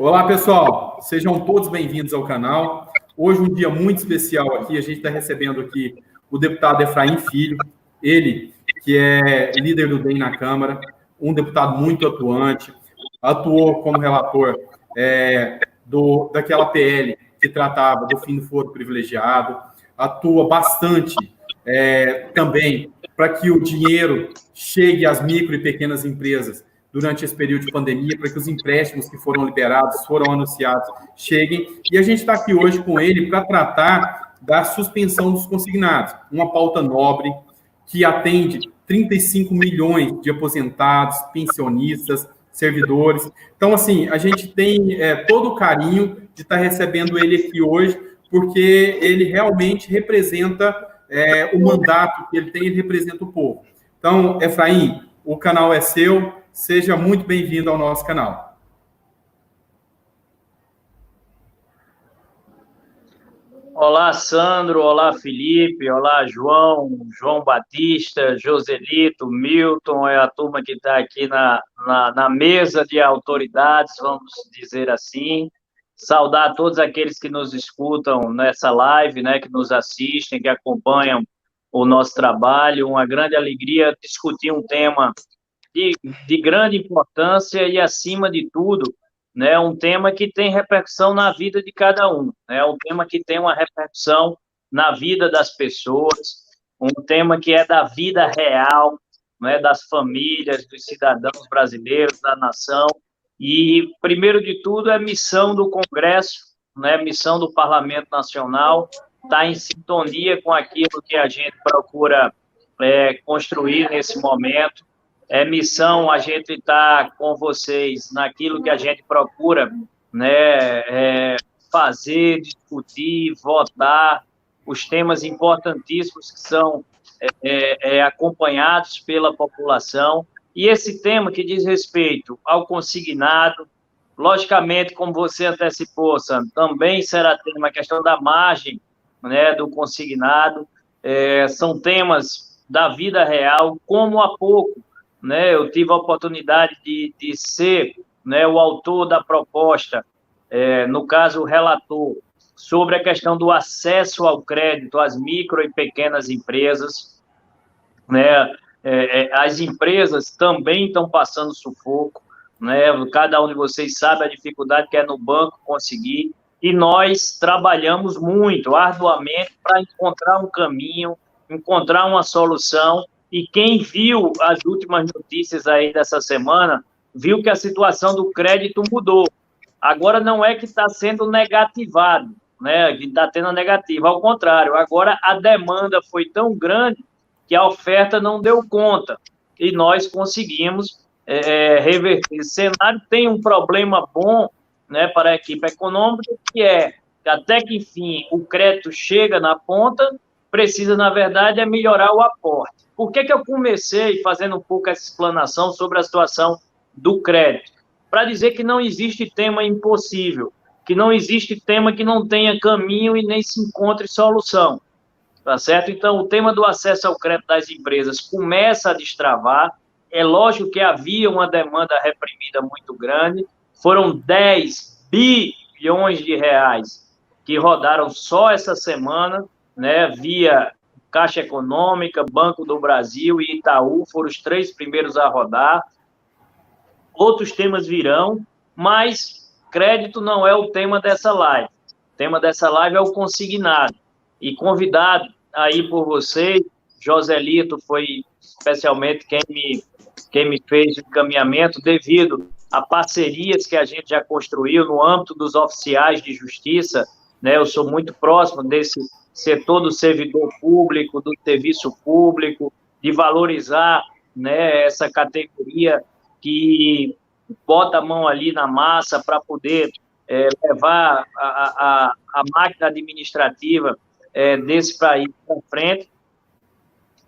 Olá, pessoal. Sejam todos bem-vindos ao canal. Hoje um dia muito especial aqui. A gente está recebendo aqui o deputado Efraim Filho, ele que é líder do DEM na Câmara, um deputado muito atuante, atuou como relator daquela PL que tratava do fim do foro privilegiado, atua bastante também para que o dinheiro chegue às micro e pequenas empresas durante esse período de pandemia, para que os empréstimos que foram liberados, foram anunciados, cheguem. E a gente está aqui hoje com ele para tratar da suspensão dos consignados, uma pauta nobre que atende 35 milhões de aposentados, pensionistas, servidores. Então, assim, a gente tem todo o carinho de estar recebendo ele aqui hoje, porque ele realmente representa o mandato que ele tem, ele representa o povo. Então, Efraim, o canal é seu. Seja muito bem-vindo ao nosso canal. Olá, Sandro. Olá, Felipe. Olá, João Batista, Joselito, Milton, é a turma que está aqui na mesa de autoridades, vamos dizer assim. Saudar todos aqueles que nos escutam nessa live, né, que nos assistem, que acompanham o nosso trabalho. Uma grande alegria discutir um tema de grande importância e, acima de tudo, né, um tema que tem repercussão na vida de cada um, né, um tema que tem uma repercussão na vida das pessoas, um tema que é da vida real, né, das famílias, dos cidadãos brasileiros, da nação, e, primeiro de tudo, é missão do Congresso, né, missão do Parlamento Nacional, está em sintonia com aquilo que a gente procura construir nesse momento. É missão a gente estar com vocês naquilo que a gente procura, né, fazer, discutir, votar, os temas importantíssimos que são acompanhados pela população. E esse tema que diz respeito ao consignado, logicamente, como você antecipou, Sandro, também será tema a questão da margem, né, do consignado, são temas da vida real, como há pouco, né, eu tive a oportunidade de ser, né, o autor da proposta, no caso, o relator, sobre a questão do acesso ao crédito às micro e pequenas empresas, né, as empresas também estão passando sufoco, né, cada um de vocês sabe a dificuldade que é no banco conseguir, e nós trabalhamos muito, arduamente, para encontrar um caminho, encontrar uma solução. E quem viu as últimas notícias aí dessa semana, viu que a situação do crédito mudou. Agora não é que está sendo negativado, né? Que está tendo a negativa, ao contrário. Agora a demanda foi tão grande que a oferta não deu conta. E nós conseguimos reverter esse cenário. Tem um problema bom, né, para a equipe econômica, que é que até que, enfim, o crédito chega na ponta, precisa, na verdade, melhorar o aporte. Por que eu comecei fazendo um pouco essa explanação sobre a situação do crédito? Para dizer que não existe tema impossível, que não existe tema que não tenha caminho e nem se encontre solução, tá certo? Então, o tema do acesso ao crédito das empresas começa a destravar. É lógico que havia uma demanda reprimida muito grande, foram 10 bilhões de reais que rodaram só essa semana, né, via Caixa Econômica, Banco do Brasil e Itaú, foram os 3 primeiros a rodar. Outros temas virão, mas crédito não é o tema dessa live. O tema dessa live é o consignado. E convidado aí por vocês, Joselito foi especialmente quem me fez o encaminhamento, devido a parcerias que a gente já construiu no âmbito dos oficiais de justiça, né? Eu sou muito próximo desse setor do servidor público, do serviço público, de valorizar, né, essa categoria que bota a mão ali na massa para poder levar a máquina administrativa desse país para frente.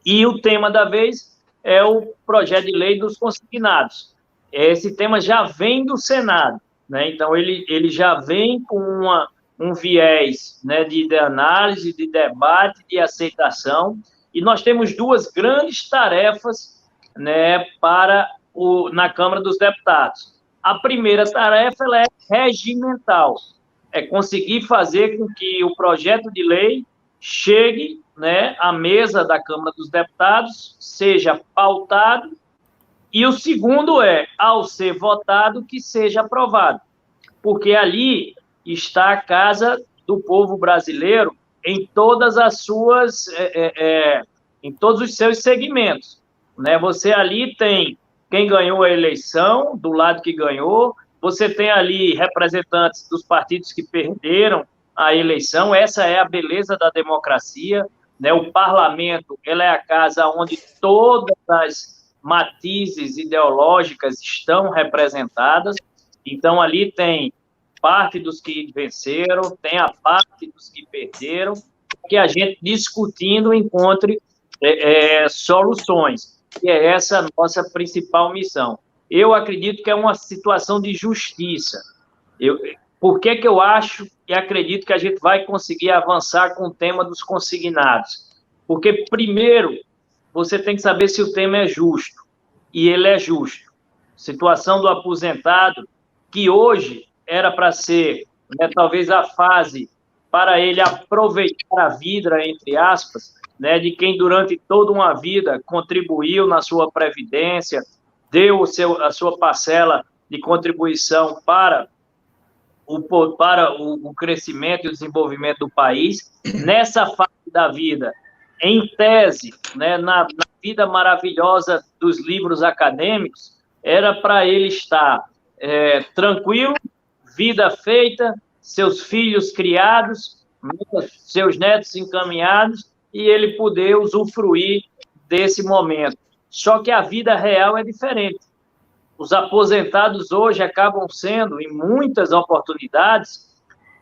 E o tema da vez é o projeto de lei dos consignados. Esse tema já vem do Senado, né? Então ele já vem com um viés, né, de análise, de debate, de aceitação, e nós temos 2 grandes tarefas, né, na Câmara dos Deputados. A primeira tarefa ela é regimental, é conseguir fazer com que o projeto de lei chegue, né, à mesa da Câmara dos Deputados, seja pautado, e o segundo é, ao ser votado, que seja aprovado, porque ali está a casa do povo brasileiro em todas as suas, em todos os seus segmentos, né? Você ali tem quem ganhou a eleição, do lado que ganhou, você tem ali representantes dos partidos que perderam a eleição, essa é a beleza da democracia, né? O parlamento, ela é a casa onde todas as matizes ideológicas estão representadas, então ali tem parte dos que venceram, tem a parte dos que perderam, que a gente discutindo encontre soluções, que é essa a nossa principal missão. Eu acredito que é uma situação de justiça. Por que eu acho e acredito que a gente vai conseguir avançar com o tema dos consignados? Porque, primeiro, você tem que saber se o tema é justo, e ele é justo. Situação do aposentado, que hoje era para ser, né, talvez a fase para ele aproveitar a vida, entre aspas, né, de quem durante toda uma vida contribuiu na sua previdência, deu a sua parcela de contribuição para o crescimento e o desenvolvimento do país. Nessa fase da vida, em tese, né, na vida maravilhosa dos livros acadêmicos, era para ele estar tranquilo, vida feita, seus filhos criados, seus netos encaminhados, e ele poder usufruir desse momento. Só que a vida real é diferente. Os aposentados hoje acabam sendo, em muitas oportunidades,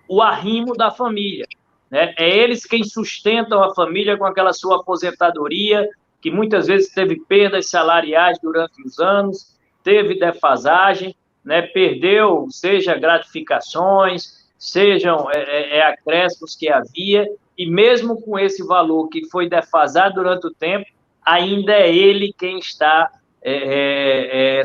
o arrimo da família, né? É eles quem sustentam a família com aquela sua aposentadoria, que muitas vezes teve perdas salariais durante os anos, teve defasagem, né? Perdeu, seja gratificações, sejam acréscimos que havia, e mesmo com esse valor que foi defasado durante o tempo, ainda é ele quem está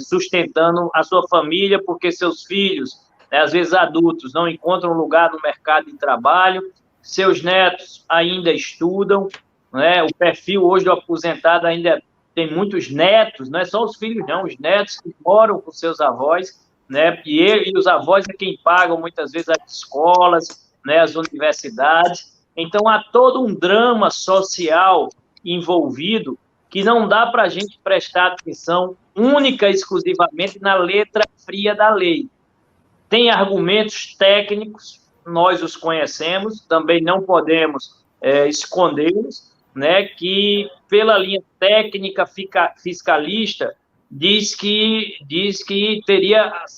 sustentando a sua família, porque seus filhos, né, às vezes adultos, não encontram lugar no mercado de trabalho, seus netos ainda estudam, né? O perfil hoje do aposentado ainda tem muitos netos, não é só os filhos, não, os netos que moram com seus avós, né? E os avós é quem pagam muitas vezes as escolas, né, as universidades. Então há todo um drama social envolvido que não dá para a gente prestar atenção única e exclusivamente na letra fria da lei. Tem argumentos técnicos, nós os conhecemos, também não podemos escondê-los, né, que pela linha técnica fiscalista diz que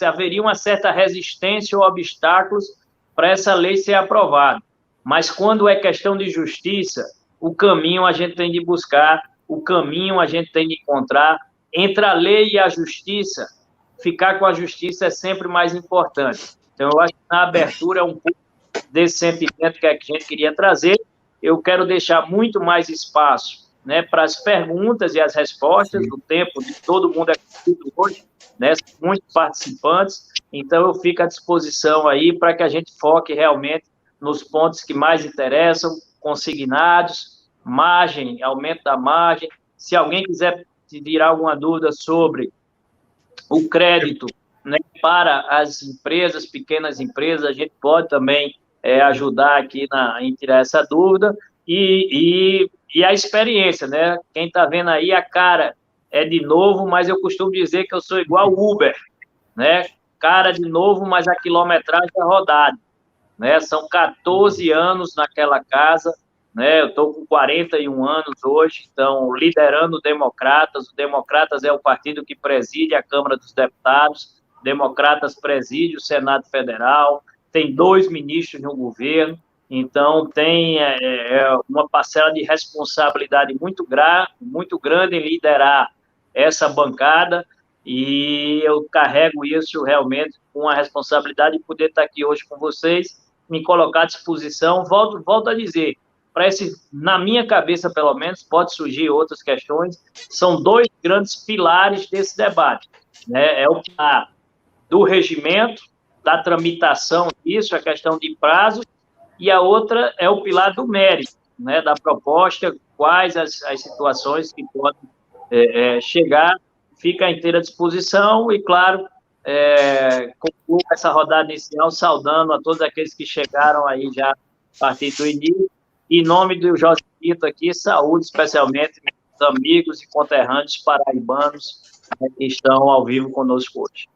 haveria uma certa resistência ou obstáculos para essa lei ser aprovada. Mas quando é questão de justiça, o caminho a gente tem de buscar, o caminho a gente tem de encontrar. Entre a lei e a justiça, ficar com a justiça é sempre mais importante. Então, eu acho que na abertura é um pouco desse sentimento que a gente queria trazer. Eu quero deixar muito mais espaço, né, para as perguntas e as respostas. O tempo de todo mundo é curto hoje, né, muitos participantes. Então, eu fico à disposição aí para que a gente foque realmente nos pontos que mais interessam, consignados, margem, aumento da margem. Se alguém quiser tirar alguma dúvida sobre o crédito, né, para as empresas, pequenas empresas, a gente pode também ajudar aqui em tirar essa dúvida. E a experiência, né? Quem está vendo aí, a cara é de novo, mas eu costumo dizer que eu sou igual Uber, né? Cara de novo, mas a quilometragem é rodada, né? São 14 anos naquela casa, né? Eu estou com 41 anos hoje, então, liderando o Democratas é o partido que preside a Câmara dos Deputados, Democratas preside o Senado Federal, tem 2 ministros no governo, então tem uma parcela de responsabilidade muito grande em liderar essa bancada, e eu carrego isso realmente com a responsabilidade de poder estar aqui hoje com vocês, me colocar à disposição. Volto a dizer, na minha cabeça, pelo menos, pode surgir outras questões, são 2 grandes pilares desse debate, né? É o pilar do regimento, da tramitação disso, a questão de prazo, e a outra é o pilar do mérito, né, da proposta, quais as situações que podem chegar, fica à inteira disposição, e, claro, concluo essa rodada inicial saudando a todos aqueles que chegaram aí já a partir do início. Em nome do Joselito aqui, saúde especialmente meus amigos e conterrâneos paraibanos, né, que estão ao vivo conosco hoje.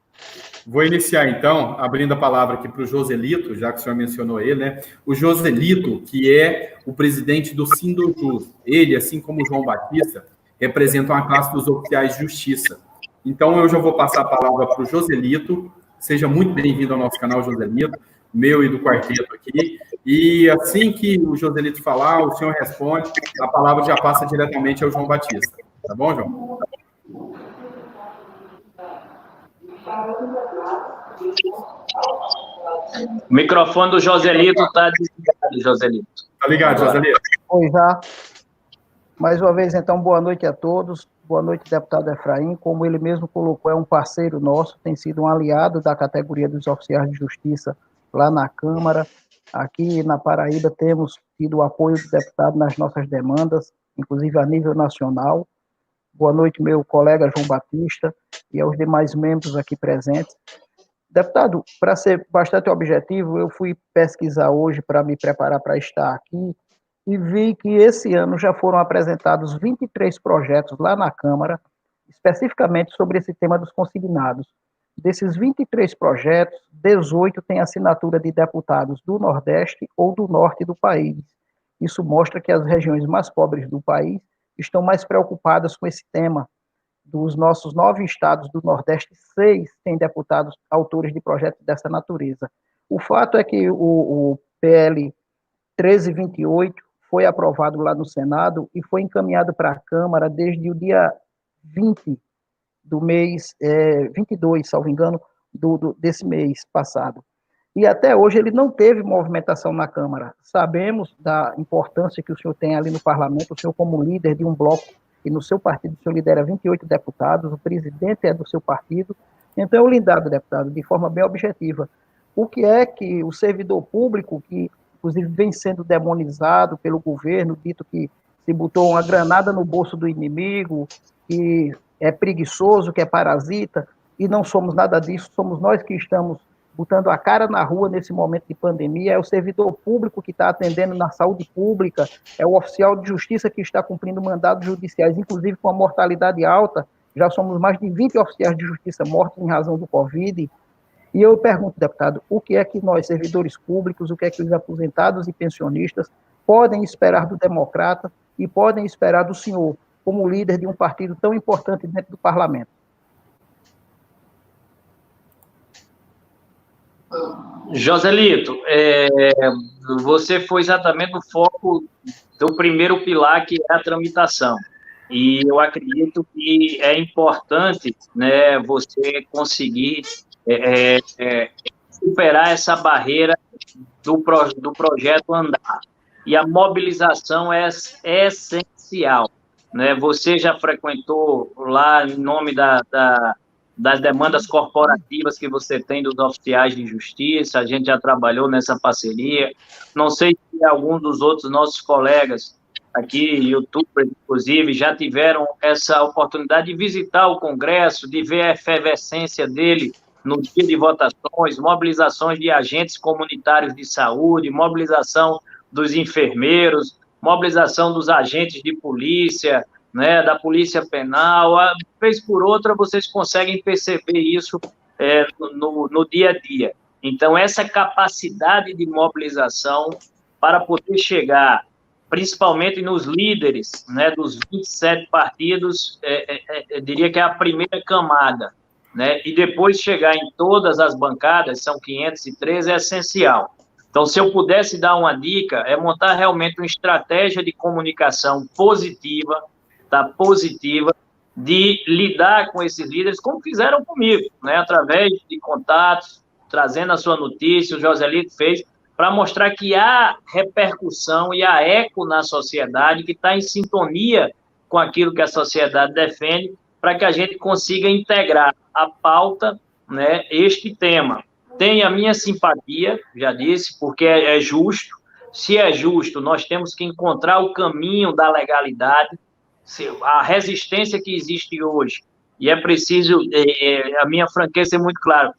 Vou iniciar, então, abrindo a palavra aqui para o Joselito, já que o senhor mencionou ele, né? O Joselito, que é o presidente do Sindojus. Ele, assim como o João Batista, representam a classe dos oficiais de justiça. Então, eu já vou passar a palavra para o Joselito. Seja muito bem-vindo ao nosso canal, Joselito, meu e do quarteto aqui. E assim que o Joselito falar, o senhor responde, a palavra já passa diretamente ao João Batista. Tá bom, João? O microfone do Joselito está desligado, Joselito. Tá ligado, Joselito? Oi, já. Mais uma vez, então, boa noite a todos. Boa noite, deputado Efraim. Como ele mesmo colocou, é um parceiro nosso, tem sido um aliado da categoria dos oficiais de justiça lá na Câmara. Aqui na Paraíba temos tido o apoio do deputado nas nossas demandas, inclusive a nível nacional. Boa noite, meu colega João Batista e aos demais membros aqui presentes. Deputado, para ser bastante objetivo, eu fui pesquisar hoje para me preparar para estar aqui e vi que esse ano já foram apresentados 23 projetos lá na Câmara, especificamente sobre esse tema dos consignados. Desses 23 projetos, 18 têm assinatura de deputados do Nordeste ou do Norte do país. Isso mostra que as regiões mais pobres do país estão mais preocupadas com esse tema. Dos nossos 9 estados do Nordeste, 6 têm deputados autores de projetos dessa natureza. O fato é que o PL 1328 foi aprovado lá no Senado e foi encaminhado para a Câmara desde o dia 20 do mês, 22, salvo engano, desse mês passado. E até hoje ele não teve movimentação na Câmara. Sabemos da importância que o senhor tem ali no parlamento, o senhor como líder de um bloco, e no seu partido o senhor lidera 28 deputados, o presidente é do seu partido. Então, eu lhe dado, deputado, de forma bem objetiva, o que é que o servidor público, que inclusive vem sendo demonizado pelo governo, dito que se botou uma granada no bolso do inimigo, que é preguiçoso, que é parasita, e não somos nada disso, somos nós que estamos botando a cara na rua nesse momento de pandemia, é o servidor público que está atendendo na saúde pública, é o oficial de justiça que está cumprindo mandados judiciais, inclusive com a mortalidade alta, já somos mais de 20 oficiais de justiça mortos em razão do Covid. E eu pergunto, deputado, o que é que nós, servidores públicos, o que é que os aposentados e pensionistas podem esperar do democrata e podem esperar do senhor, como líder de um partido tão importante dentro do parlamento? Joselito, você foi exatamente no foco do primeiro pilar, que é a tramitação. E eu acredito que é importante, né, você conseguir superar essa barreira do projeto andar. E a mobilização é essencial, né? Você já frequentou lá em nome das demandas corporativas que você tem dos oficiais de justiça, a gente já trabalhou nessa parceria. Não sei se algum dos outros nossos colegas aqui, youtubers, inclusive, já tiveram essa oportunidade de visitar o Congresso, de ver a efervescência dele no dia de votações, mobilizações de agentes comunitários de saúde, mobilização dos enfermeiros, mobilização dos agentes de polícia, né, da polícia penal. Uma vez por outra, vocês conseguem perceber isso no dia a dia. Então, essa capacidade de mobilização para poder chegar, principalmente nos líderes, né, dos 27 partidos, eu diria que é a primeira camada, né, e depois chegar em todas as bancadas, são 513, é essencial. Então, se eu pudesse dar uma dica, é montar realmente uma estratégia de comunicação positiva, de lidar com esses líderes, como fizeram comigo, né, através de contatos, trazendo a sua notícia, o Joselito fez, para mostrar que há repercussão e há eco na sociedade, que está em sintonia com aquilo que a sociedade defende, para que a gente consiga integrar a pauta, né, este tema. Tem a minha simpatia, já disse, porque é justo. Se é justo, nós temos que encontrar o caminho da legalidade. A resistência que existe hoje, e é preciso, a minha franqueza é muito clara,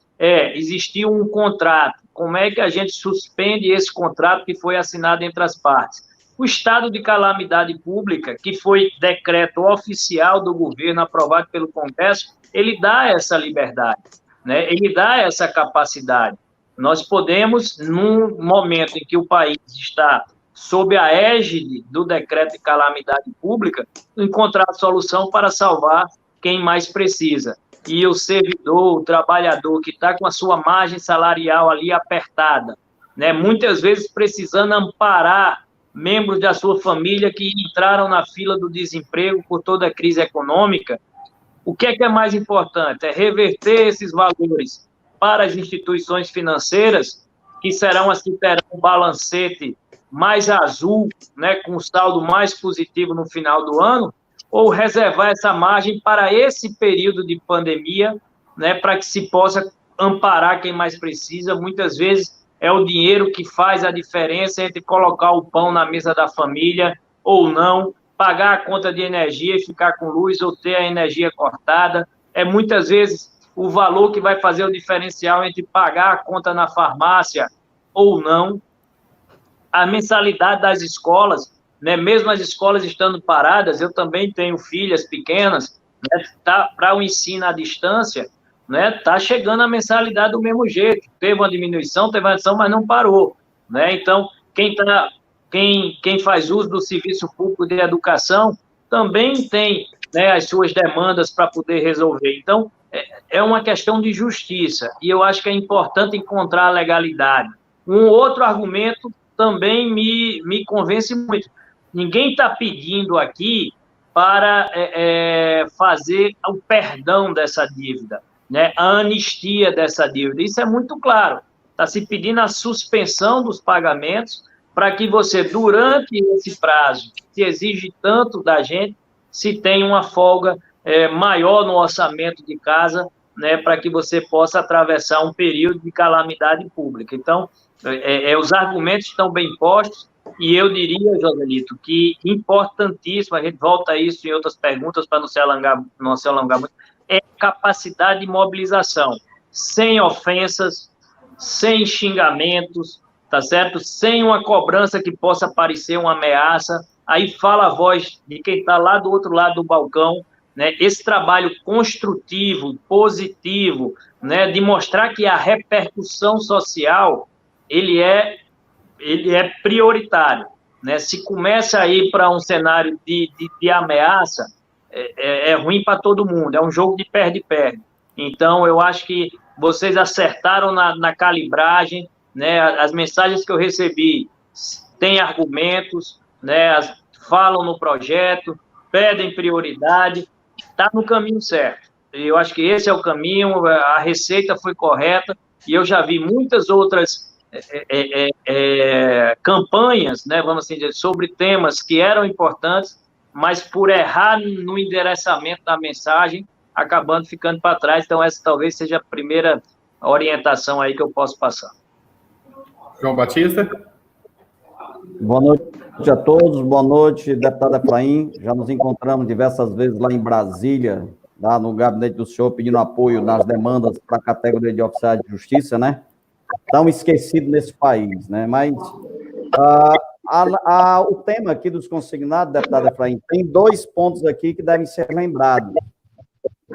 existir um contrato. Como é que a gente suspende esse contrato que foi assinado entre as partes? O estado de calamidade pública, que foi decreto oficial do governo, aprovado pelo Congresso, ele dá essa liberdade, né? Ele dá essa capacidade. Nós podemos, num momento em que o país está sob a égide do decreto de calamidade pública, encontrar a solução para salvar quem mais precisa. E o servidor, o trabalhador que está com a sua margem salarial ali apertada, né, muitas vezes precisando amparar membros da sua família que entraram na fila do desemprego por toda a crise econômica, o que é mais importante? É reverter esses valores para as instituições financeiras, que serão assim, terão um balancete mais azul, né, com saldo mais positivo no final do ano, ou reservar essa margem para esse período de pandemia, né, para que se possa amparar quem mais precisa. Muitas vezes é o dinheiro que faz a diferença entre colocar o pão na mesa da família ou não, pagar a conta de energia e ficar com luz ou ter a energia cortada. É muitas vezes o valor que vai fazer o diferencial entre pagar a conta na farmácia ou não. A mensalidade das escolas, né, mesmo as escolas estando paradas, eu também tenho filhas pequenas, né, para o ensino à distância, né, tá chegando a mensalidade do mesmo jeito. Teve uma diminuição, mas não parou, né? Então, quem faz uso do serviço público de educação também tem, né, as suas demandas para poder resolver. Então, é uma questão de justiça, e eu acho que é importante encontrar a legalidade. Um outro argumento também me convence muito. Ninguém está pedindo aqui para fazer o perdão dessa dívida, né, a anistia dessa dívida. Isso é muito claro. Está se pedindo a suspensão dos pagamentos para que você, durante esse prazo, que exige tanto da gente, se tenha uma folga maior no orçamento de casa, né, para que você possa atravessar um período de calamidade pública. Então, os argumentos estão bem postos, e eu diria, Joselito, que importantíssimo, a gente volta a isso em outras perguntas para não se alongar muito, é capacidade de mobilização, sem ofensas, sem xingamentos, tá certo? Sem uma cobrança que possa parecer uma ameaça. Aí fala a voz de quem está lá do outro lado do balcão, né? Esse trabalho construtivo, positivo, né, de mostrar que a repercussão social ele é prioritário, né? Se começa a ir para um cenário de ameaça, é ruim para todo mundo, é um jogo de perde-perde. Então, eu acho que vocês acertaram na calibragem, né? As mensagens que eu recebi têm argumentos, né? Falam no projeto, pedem prioridade, está no caminho certo. Eu acho que esse é o caminho, a receita foi correta, e eu já vi muitas outras campanhas, né, vamos assim dizer, sobre temas que eram importantes, mas por errar no endereçamento da mensagem, acabando ficando para trás. Então, essa talvez seja a primeira orientação aí que eu posso passar. João Batista? Boa noite a todos, boa noite, deputado Efraim. Já nos encontramos diversas vezes lá em Brasília, lá no gabinete do senhor, pedindo apoio nas demandas para a categoria de oficiais de justiça, né? Tão esquecido nesse país, né? Mas o tema aqui dos consignados, deputado Efraim, tem 2 pontos aqui que devem ser lembrados.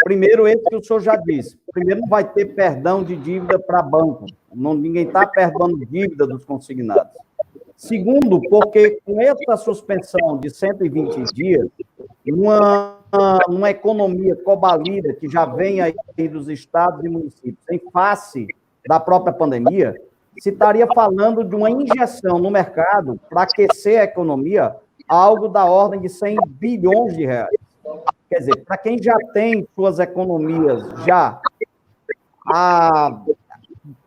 Primeiro, esse que o senhor já disse. Primeiro, não vai ter perdão de dívida para banco. Ninguém está perdoando dívida dos consignados. Segundo, porque com essa suspensão de 120 dias, uma economia cobalida que já vem aí dos estados e municípios, em face da própria pandemia, se estaria falando de uma injeção no mercado para aquecer a economia, algo da ordem de 100 bilhões de reais. Quer dizer, para quem já tem suas economias já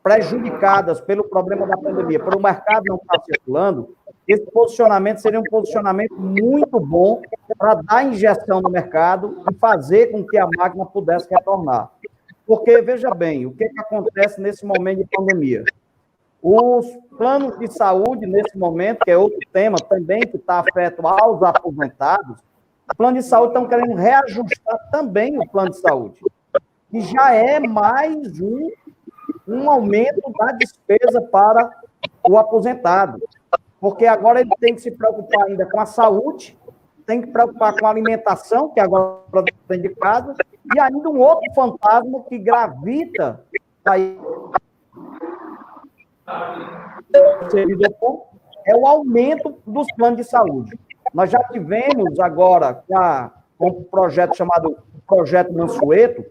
prejudicadas pelo problema da pandemia, pelo mercado não estar circulando, esse posicionamento seria um posicionamento muito bom para dar injeção no mercado e fazer com que a máquina pudesse retornar. Porque, veja bem, o que acontece nesse momento de pandemia? Os planos de saúde, nesse momento, que é outro tema também que está afeto aos aposentados, o plano de saúde estão querendo reajustar também o plano de saúde, que já é mais um aumento da despesa para o aposentado, porque agora ele tem que se preocupar ainda com a saúde, tem que preocupar com a alimentação, que agora tem de casa, e ainda um outro fantasma que gravita aí é o aumento dos planos de saúde. Nós já tivemos agora, com um projeto chamado Projeto Mansueto,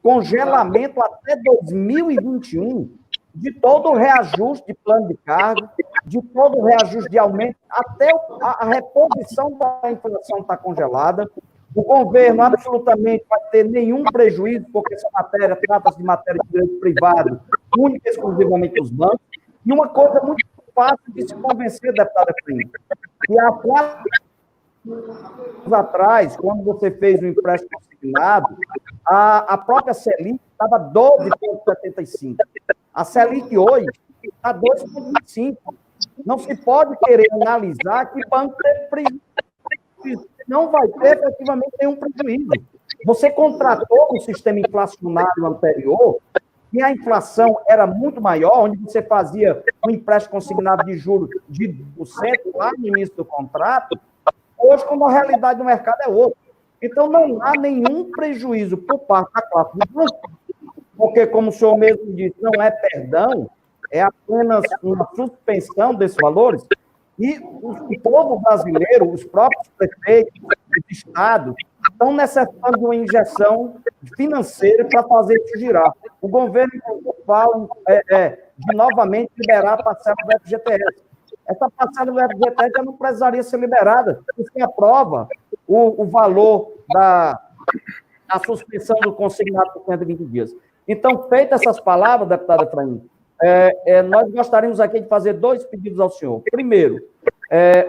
congelamento até 2021 de todo o reajuste de plano de cargo, de todo o reajuste de aumento, até a reposição da inflação está congelada. O governo absolutamente vai ter nenhum prejuízo, porque essa matéria trata-se de matéria de direito privado, única e exclusivamente dos bancos. E uma coisa muito fácil de se convencer, deputada Efraim, que há 4 anos atrás, quando você fez o empréstimo consignado, a própria Selic estava 12,75. A Selic hoje está 2,25. Não se pode querer analisar que banco tem prejuízo. Não vai ter efetivamente nenhum prejuízo. Você contratou o sistema inflacionário anterior, e a inflação era muito maior, onde você fazia um empréstimo consignado de juros de 2% lá no início do contrato, hoje, como a realidade do mercado é outra. Então, não há nenhum prejuízo por parte da classe do banco, porque, como o senhor mesmo disse, não é perdão, é apenas uma suspensão desses valores, e o povo brasileiro, os próprios prefeitos, os estados, estão necessitando de uma injeção financeira para fazer isso girar. O governo fala de novamente liberar a parcela do FGTS. Essa parcela do FGTS já não precisaria ser liberada, porque aprova o valor da suspensão do consignado por 120 dias. Então, feitas essas palavras, deputada Efraim, nós gostaríamos aqui de fazer 2 pedidos ao senhor. Primeiro,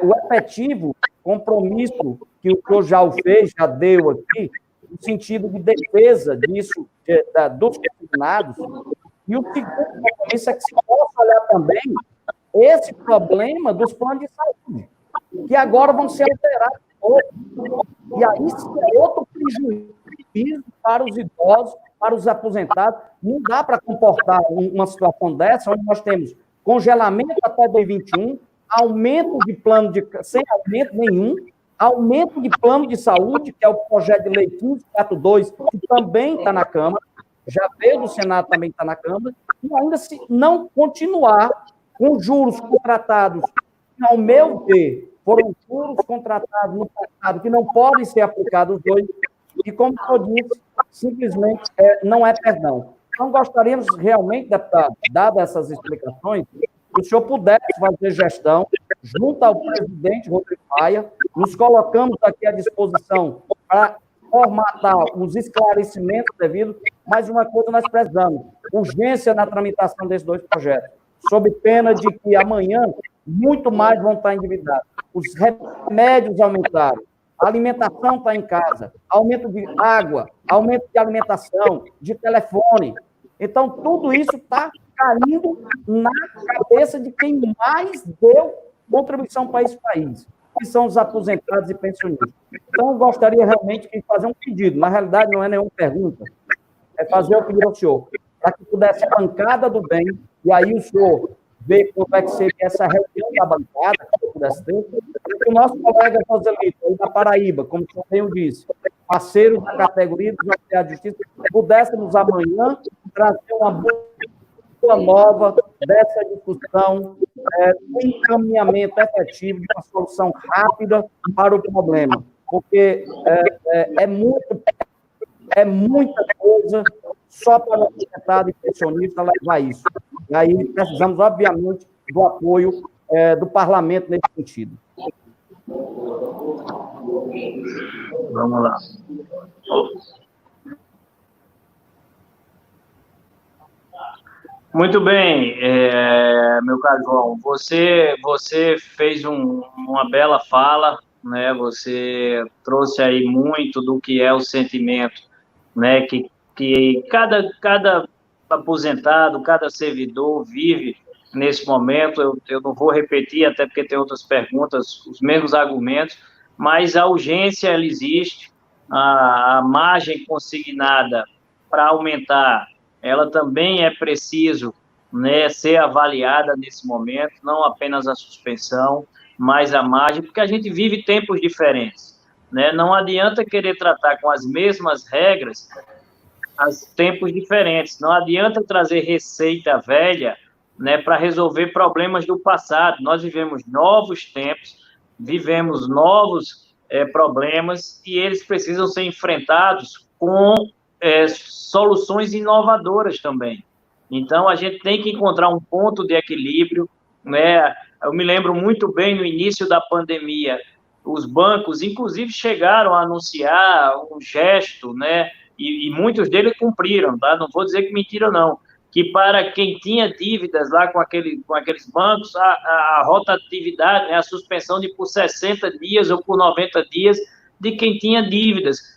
o efetivo compromisso que o senhor já fez, já deu aqui, no sentido de defesa disso, dos consignados, e o segundo compromisso é que se possa olhar também esse problema dos planos de saúde, que agora vão ser alterados todos. E aí isso é outro prejuízo para os idosos, para os aposentados. Não dá para comportar uma situação dessa, onde nós temos congelamento até 2021, aumento de plano sem aumento nenhum, aumento de plano de saúde, que é o projeto de lei 1542, que também está na Câmara, já veio do Senado, também está na Câmara, e ainda se não continuar com juros contratados, que, ao meu ver, foram juros contratados no passado, que não podem ser aplicados hoje, e, como eu disse, simplesmente não é perdão. Então, gostaríamos realmente, deputado, dadas essas explicações, que o senhor pudesse fazer gestão, junto ao presidente Rodrigo Maia, nos colocamos aqui à disposição para formatar os esclarecimentos devidos, mas uma coisa nós precisamos, urgência na tramitação desses 2 projetos, sob pena de que amanhã muito mais vão estar endividados. Os remédios aumentaram, a alimentação está em casa, aumento de água, aumento de alimentação, de telefone. Então, tudo isso está caindo na cabeça de quem mais deu contribuição para esse país, que são os aposentados e pensionistas. Então, eu gostaria realmente de fazer um pedido, na realidade não é nenhuma pergunta, é fazer o pedido ao senhor, para que pudesse a bancada do bem, e aí o senhor ver como é que seria essa reunião da bancada, que pudesse ter, e o nosso colega Joselito, aí da Paraíba, como o senhor bem disse, parceiro da categoria dos oficiais de justiça, pudéssemos amanhã trazer uma boa nova dessa discussão, um encaminhamento efetivo de uma solução rápida para o problema, porque é muita coisa só para o aposentado e pensionista levar isso. E aí precisamos, obviamente, do apoio do parlamento nesse sentido. Vamos lá. Muito bem, meu caro João, você fez uma bela fala, né? Você trouxe aí muito do que é o sentimento, né? Que que cada aposentado, cada servidor vive nesse momento. Eu não vou repetir, até porque tem outras perguntas, os mesmos argumentos, mas a urgência, ela existe, a margem consignada para aumentar, ela também é preciso, né, ser avaliada nesse momento, não apenas a suspensão, mas a margem, porque a gente vive tempos diferentes, né? Não adianta querer tratar com as mesmas regras tempos diferentes, não adianta trazer receita velha, né, para resolver problemas do passado. Nós vivemos novos tempos, vivemos novos problemas, e eles precisam ser enfrentados com soluções inovadoras também. Então, a gente tem que encontrar um ponto de equilíbrio, né? Eu me lembro muito bem, no início da pandemia, os bancos, inclusive, chegaram a anunciar um gesto, né? E muitos deles cumpriram, tá? Não vou dizer que mentira, não. Que para quem tinha dívidas lá com aqueles bancos, a rotatividade, né? A suspensão de por 60 dias ou por 90 dias de quem tinha dívidas.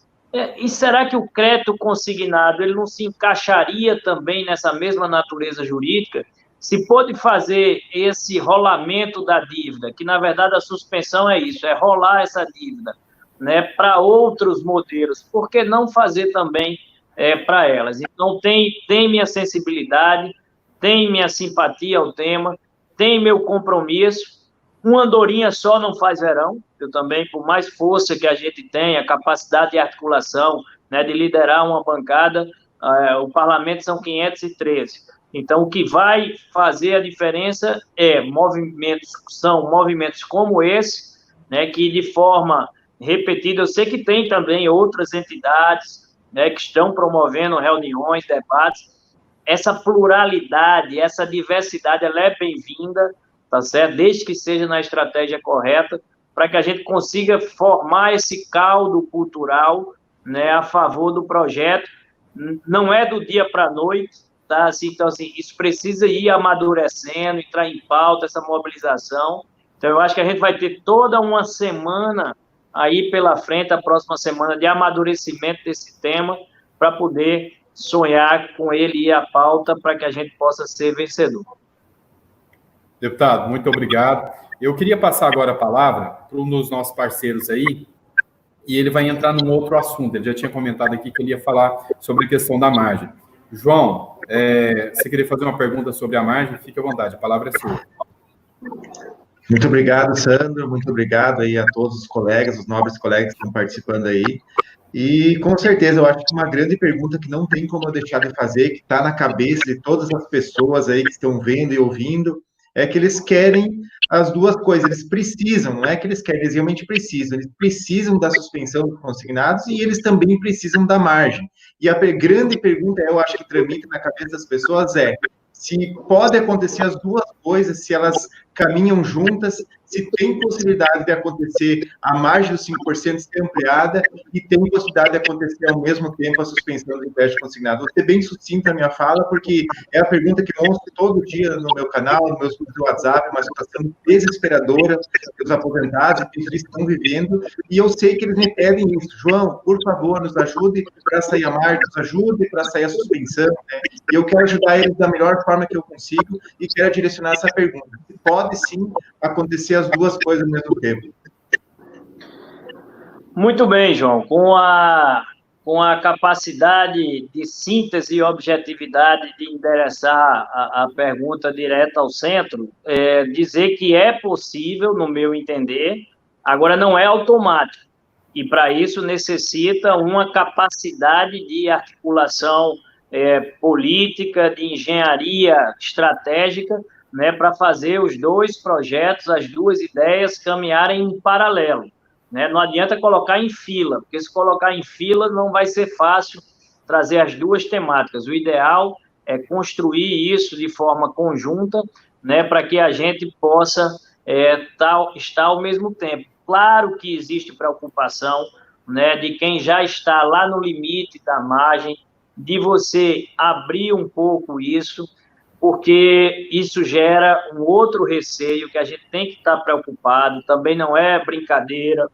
E será que o crédito consignado ele não se encaixaria também nessa mesma natureza jurídica? Se pode fazer esse rolamento da dívida, que na verdade a suspensão é isso, é rolar essa dívida, né, para outros modelos, por que não fazer também para elas? Então, tem minha sensibilidade, tem minha simpatia ao tema, tem meu compromisso. Uma andorinha só não faz verão. Eu também, por mais força que a gente tenha, capacidade de articulação, né, de liderar uma bancada, o parlamento são 513. Então, o que vai fazer a diferença são movimentos como esse, né, que de forma repetida, eu sei que tem também outras entidades, né, que estão promovendo reuniões, debates. Essa pluralidade, essa diversidade, ela é bem-vinda, tá certo? Desde que seja na estratégia correta, para que a gente consiga formar esse caldo cultural, né, a favor do projeto. Não é do dia para a noite, tá? Assim, então, assim, isso precisa ir amadurecendo, entrar em pauta, essa mobilização. Então, eu acho que a gente vai ter toda uma semana aí pela frente, a próxima semana, de amadurecimento desse tema, para poder sonhar com ele e a pauta, para que a gente possa ser vencedor. Deputado, muito obrigado. Eu queria passar agora a palavra para um dos nossos parceiros aí, e ele vai entrar num outro assunto. Ele já tinha comentado aqui que ele ia falar sobre a questão da margem. João, você queria fazer uma pergunta sobre a margem? Fique à vontade, a palavra é sua. Muito obrigado, Sandro. Muito obrigado aí a todos os colegas, os nobres colegas que estão participando aí. E, com certeza, eu acho que uma grande pergunta que não tem como eu deixar de fazer, que está na cabeça de todas as pessoas aí que estão vendo e ouvindo, é que eles querem as duas coisas, eles precisam, não é que eles querem, eles realmente precisam, eles precisam da suspensão dos consignados e eles também precisam da margem. E a grande pergunta, eu acho que tramita na cabeça das pessoas se pode acontecer as duas coisas, se elas caminham juntas, se tem possibilidade de acontecer a margem dos 5% ser ampliada e tem possibilidade de acontecer ao mesmo tempo a suspensão do empréstimo consignado. Vou ser bem sucinta a minha fala, porque é a pergunta que eu ouço todo dia no meu canal, no meu grupo de WhatsApp, uma situação desesperadora que os aposentados e eles estão vivendo, e eu sei que eles me pedem isso. João, por favor, nos ajude para sair a margem, nos ajude para sair a suspensão, né? E eu quero ajudar eles da melhor forma que eu consigo e quero direcionar essa pergunta. Pode sim acontecer as duas coisas ao mesmo tempo. Muito bem, João. Com a capacidade de síntese e objetividade de endereçar a pergunta direta ao centro, dizer que é possível, no meu entender, agora não é automático. E, para isso, necessita uma capacidade de articulação política, de engenharia estratégica, né, para fazer os dois projetos, as duas ideias caminharem em paralelo. Né? Não adianta colocar em fila, porque se colocar em fila não vai ser fácil trazer as duas temáticas. O ideal é construir isso de forma conjunta, né, para que a gente possa estar ao mesmo tempo. Claro que existe preocupação, né, de quem já está lá no limite da margem, de você abrir um pouco isso, porque isso gera um outro receio que a gente tem que estar preocupado. Também não é brincadeira,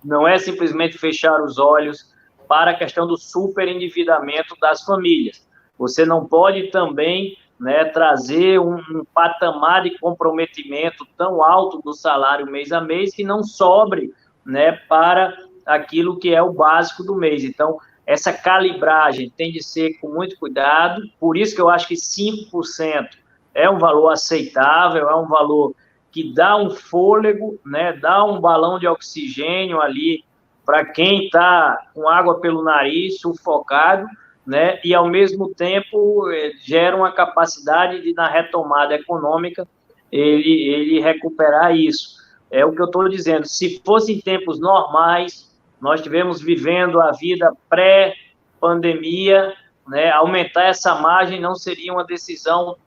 não é simplesmente fechar os olhos para a questão do superendividamento das famílias. Você não pode também, né, trazer um patamar de comprometimento tão alto do salário mês a mês que não sobre, né, para aquilo que é o básico do mês. Então, essa calibragem tem de ser com muito cuidado, por isso que eu acho que 5% é um valor aceitável, é um valor que dá um fôlego, né, dá um balão de oxigênio ali para quem está com água pelo nariz, sufocado, né, e ao mesmo tempo gera uma capacidade de, na retomada econômica, ele recuperar isso. É o que eu estou dizendo, se fosse em tempos normais, nós estivemos vivendo a vida pré-pandemia, né, aumentar essa margem não seria uma decisão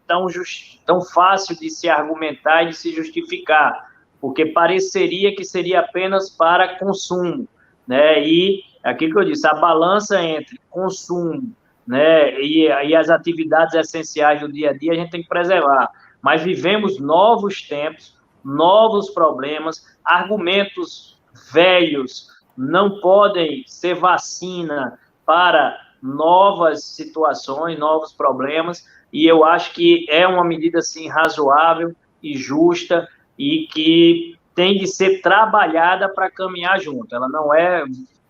tão fácil de se argumentar e de se justificar, porque pareceria que seria apenas para consumo, né, e aquilo que eu disse, a balança entre consumo, né, e as atividades essenciais do dia a dia a gente tem que preservar, mas vivemos novos tempos, novos problemas, argumentos velhos não podem ser vacina para novas situações, novos problemas, e eu acho que é uma medida, assim, razoável e justa e que tem de ser trabalhada para caminhar junto. Ela não é,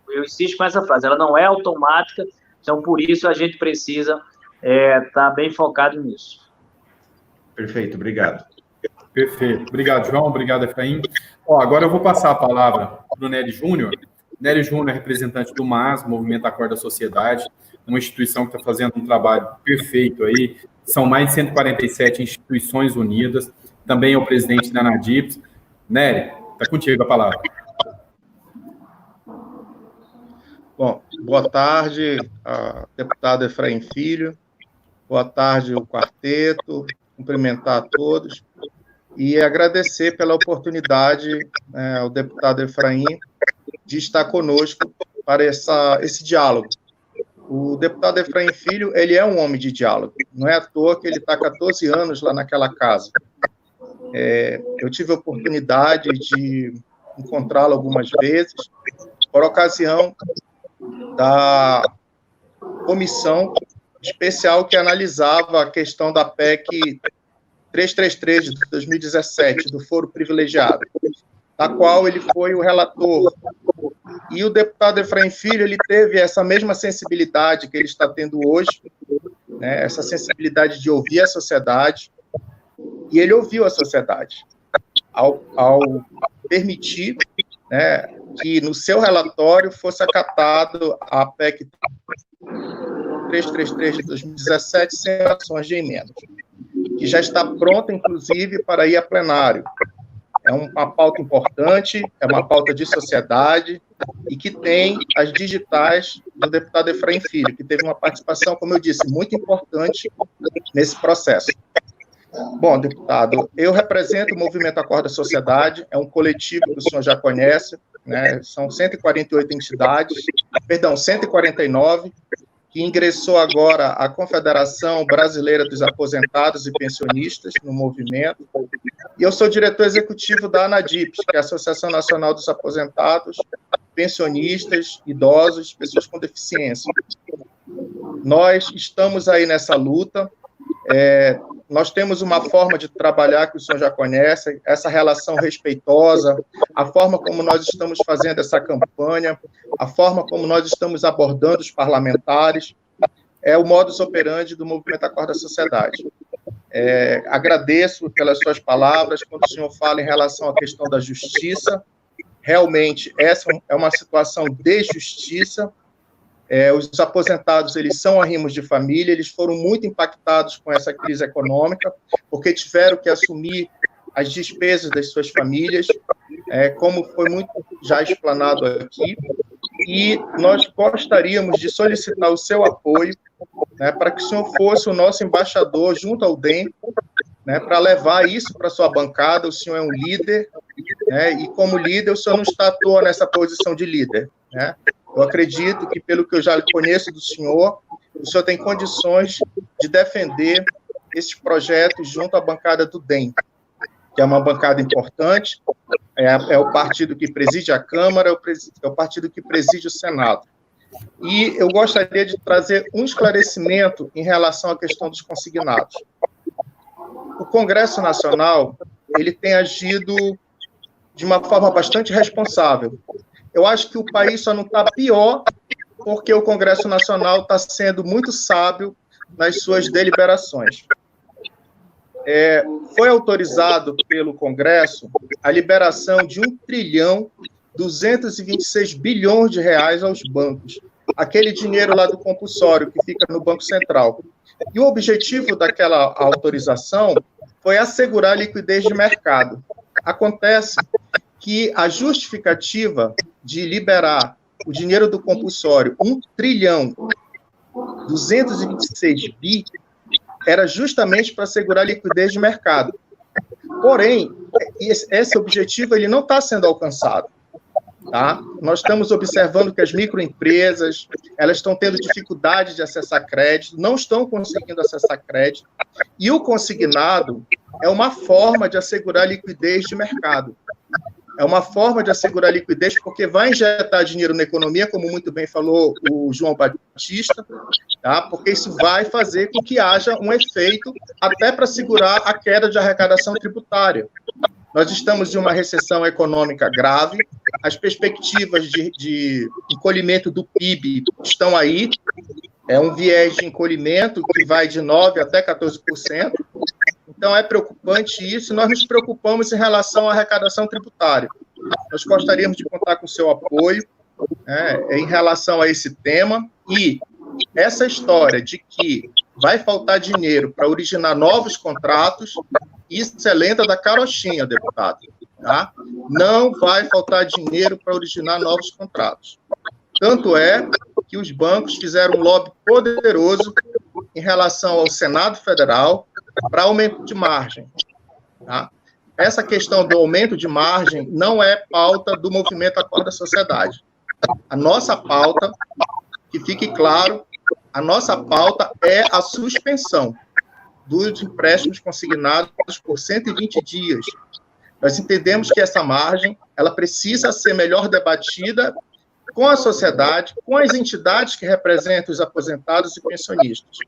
eu insisto com essa frase, ela não é automática, então por isso a gente precisa estar bem focado nisso. Perfeito, obrigado. Perfeito. Obrigado, João. Obrigado, Efraim. Agora eu vou passar a palavra para o Nery Júnior. Nery Júnior é representante do MAS, Movimento Acorda a Sociedade, uma instituição que está fazendo um trabalho perfeito aí. São mais de 147 instituições unidas. Também é o presidente da ANADIPS. Nery, está contigo a palavra. Bom, boa tarde, deputado Efraim Filho. Boa tarde, o quarteto. Cumprimentar a todos e agradecer pela oportunidade ao deputado Efraim de estar conosco para esse diálogo. O deputado Efraim Filho, ele é um homem de diálogo, não é à toa que ele está há 14 anos lá naquela casa. Eu tive a oportunidade de encontrá-lo algumas vezes, por ocasião da comissão especial que analisava a questão da PEC 333 de 2017, do foro privilegiado, da qual ele foi o relator. E o deputado Efraim Filho, ele teve essa mesma sensibilidade que ele está tendo hoje, né, essa sensibilidade de ouvir a sociedade, e ele ouviu a sociedade, ao permitir, né, que no seu relatório fosse acatado a PEC 333 de 2017 sem ações de emenda, que já está pronta, inclusive, para ir a plenário. É uma pauta importante, é uma pauta de sociedade, e que tem as digitais do deputado Efraim Filho, que teve uma participação, como eu disse, muito importante nesse processo. Bom, deputado, eu represento o Movimento Acorda a Sociedade, é um coletivo que o senhor já conhece, né? São 148 entidades, 149, que ingressou agora a Confederação Brasileira dos Aposentados e Pensionistas no movimento, e eu sou diretor executivo da ANADIPS, que é a Associação Nacional dos Aposentados, Pensionistas, Idosos, Pessoas com Deficiência. Nós estamos aí nessa luta, nós temos uma forma de trabalhar que o senhor já conhece, essa relação respeitosa, a forma como nós estamos fazendo essa campanha, a forma como nós estamos abordando os parlamentares, é o modus operandi do Movimento Acorda a Sociedade. Agradeço pelas suas palavras, quando o senhor fala em relação à questão da justiça, realmente essa é uma situação de justiça. Os aposentados, eles são arrimos de família, eles foram muito impactados com essa crise econômica, porque tiveram que assumir as despesas das suas famílias, como foi muito já explanado aqui, e nós gostaríamos de solicitar o seu apoio, né, para que o senhor fosse o nosso embaixador junto ao DEM, né, para levar isso para a sua bancada. O senhor é um líder, né, e como líder, o senhor não está à toa nessa posição de líder, né? Eu acredito que, pelo que eu já conheço do senhor, o senhor tem condições de defender esses projetos junto à bancada do DEM, que é uma bancada importante, é o partido que preside a Câmara, é o partido que preside o Senado. E eu gostaria de trazer um esclarecimento em relação à questão dos consignados. O Congresso Nacional, ele tem agido de uma forma bastante responsável. Eu acho que o país só não está pior porque o Congresso Nacional está sendo muito sábio nas suas deliberações. Foi autorizado pelo Congresso a liberação de 1.226 bilhões de reais aos bancos. Aquele dinheiro lá do compulsório que fica no Banco Central. E o objetivo daquela autorização foi assegurar a liquidez de mercado. Acontece que a justificativa de liberar o dinheiro do compulsório, 1.226 bi, era justamente para assegurar a liquidez de mercado. Porém, esse objetivo ele não está sendo alcançado. Tá? Nós estamos observando que as microempresas elas estão tendo dificuldade de acessar crédito, não estão conseguindo acessar crédito, e o consignado é uma forma de assegurar a liquidez de mercado. É uma forma de assegurar a liquidez porque vai injetar dinheiro na economia, como muito bem falou o João Batista, tá? Porque isso vai fazer com que haja um efeito até para segurar a queda de arrecadação tributária. Nós estamos em uma recessão econômica grave, as perspectivas de encolhimento do PIB estão aí, é um viés de encolhimento que vai de 9% até 14%, então é preocupante isso, e nós nos preocupamos em relação à arrecadação tributária. Nós gostaríamos de contar com o seu apoio em relação a esse tema, e essa história de que vai faltar dinheiro para originar novos contratos, isso é lenda da carochinha, deputado. Tá? Não vai faltar dinheiro para originar novos contratos. Tanto é que os bancos fizeram um lobby poderoso em relação ao Senado Federal para aumento de margem. Tá? Essa questão do aumento de margem não é pauta do movimento Acorda Sociedade. A nossa pauta, que fique claro, a nossa pauta é a suspensão dos empréstimos consignados por 120 dias. Nós entendemos que essa margem ela precisa ser melhor debatida com a sociedade, com as entidades que representam os aposentados e pensionistas.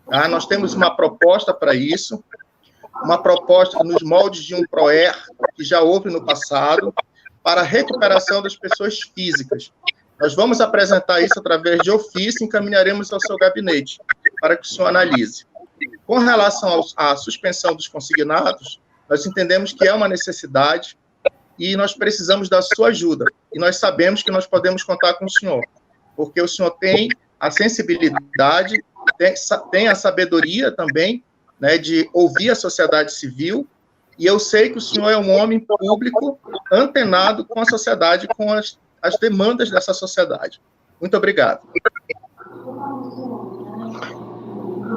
Tá? Nós temos uma proposta para isso, uma proposta nos moldes de um PROER que já houve no passado, para a recuperação das pessoas físicas. Nós vamos apresentar isso através de ofício e encaminharemos ao seu gabinete, para que o senhor analise. Com relação à suspensão dos consignados, nós entendemos que é uma necessidade e nós precisamos da sua ajuda. E nós sabemos que nós podemos contar com o senhor, porque o senhor tem a sensibilidade, tem a sabedoria também, né, de ouvir a sociedade civil, e eu sei que o senhor é um homem público antenado com a sociedade, com as demandas dessa sociedade. Muito obrigado.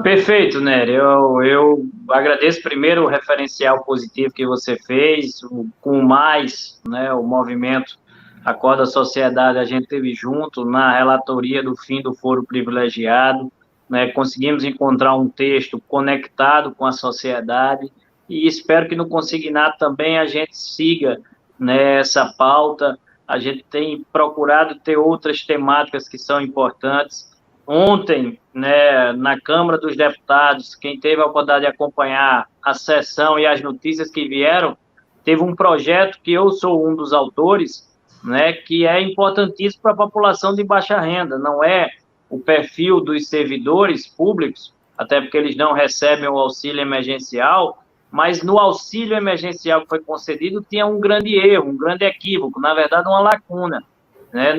Perfeito, Nery. Eu agradeço primeiro o referencial positivo que você fez, com mais, né, o movimento Acorda Sociedade, a gente teve junto na relatoria do fim do foro privilegiado, né, conseguimos encontrar um texto conectado com a sociedade, e espero que no consignado também a gente siga nessa pauta. A gente tem procurado ter outras temáticas que são importantes. Ontem, né, na Câmara dos Deputados, quem teve a oportunidade de acompanhar a sessão e as notícias que vieram, teve um projeto que eu sou um dos autores, né, que é importantíssimo para a população de baixa renda. Não é o perfil dos servidores públicos, até porque eles não recebem o auxílio emergencial, mas no auxílio emergencial que foi concedido tinha um grande erro, um grande equívoco, na verdade uma lacuna.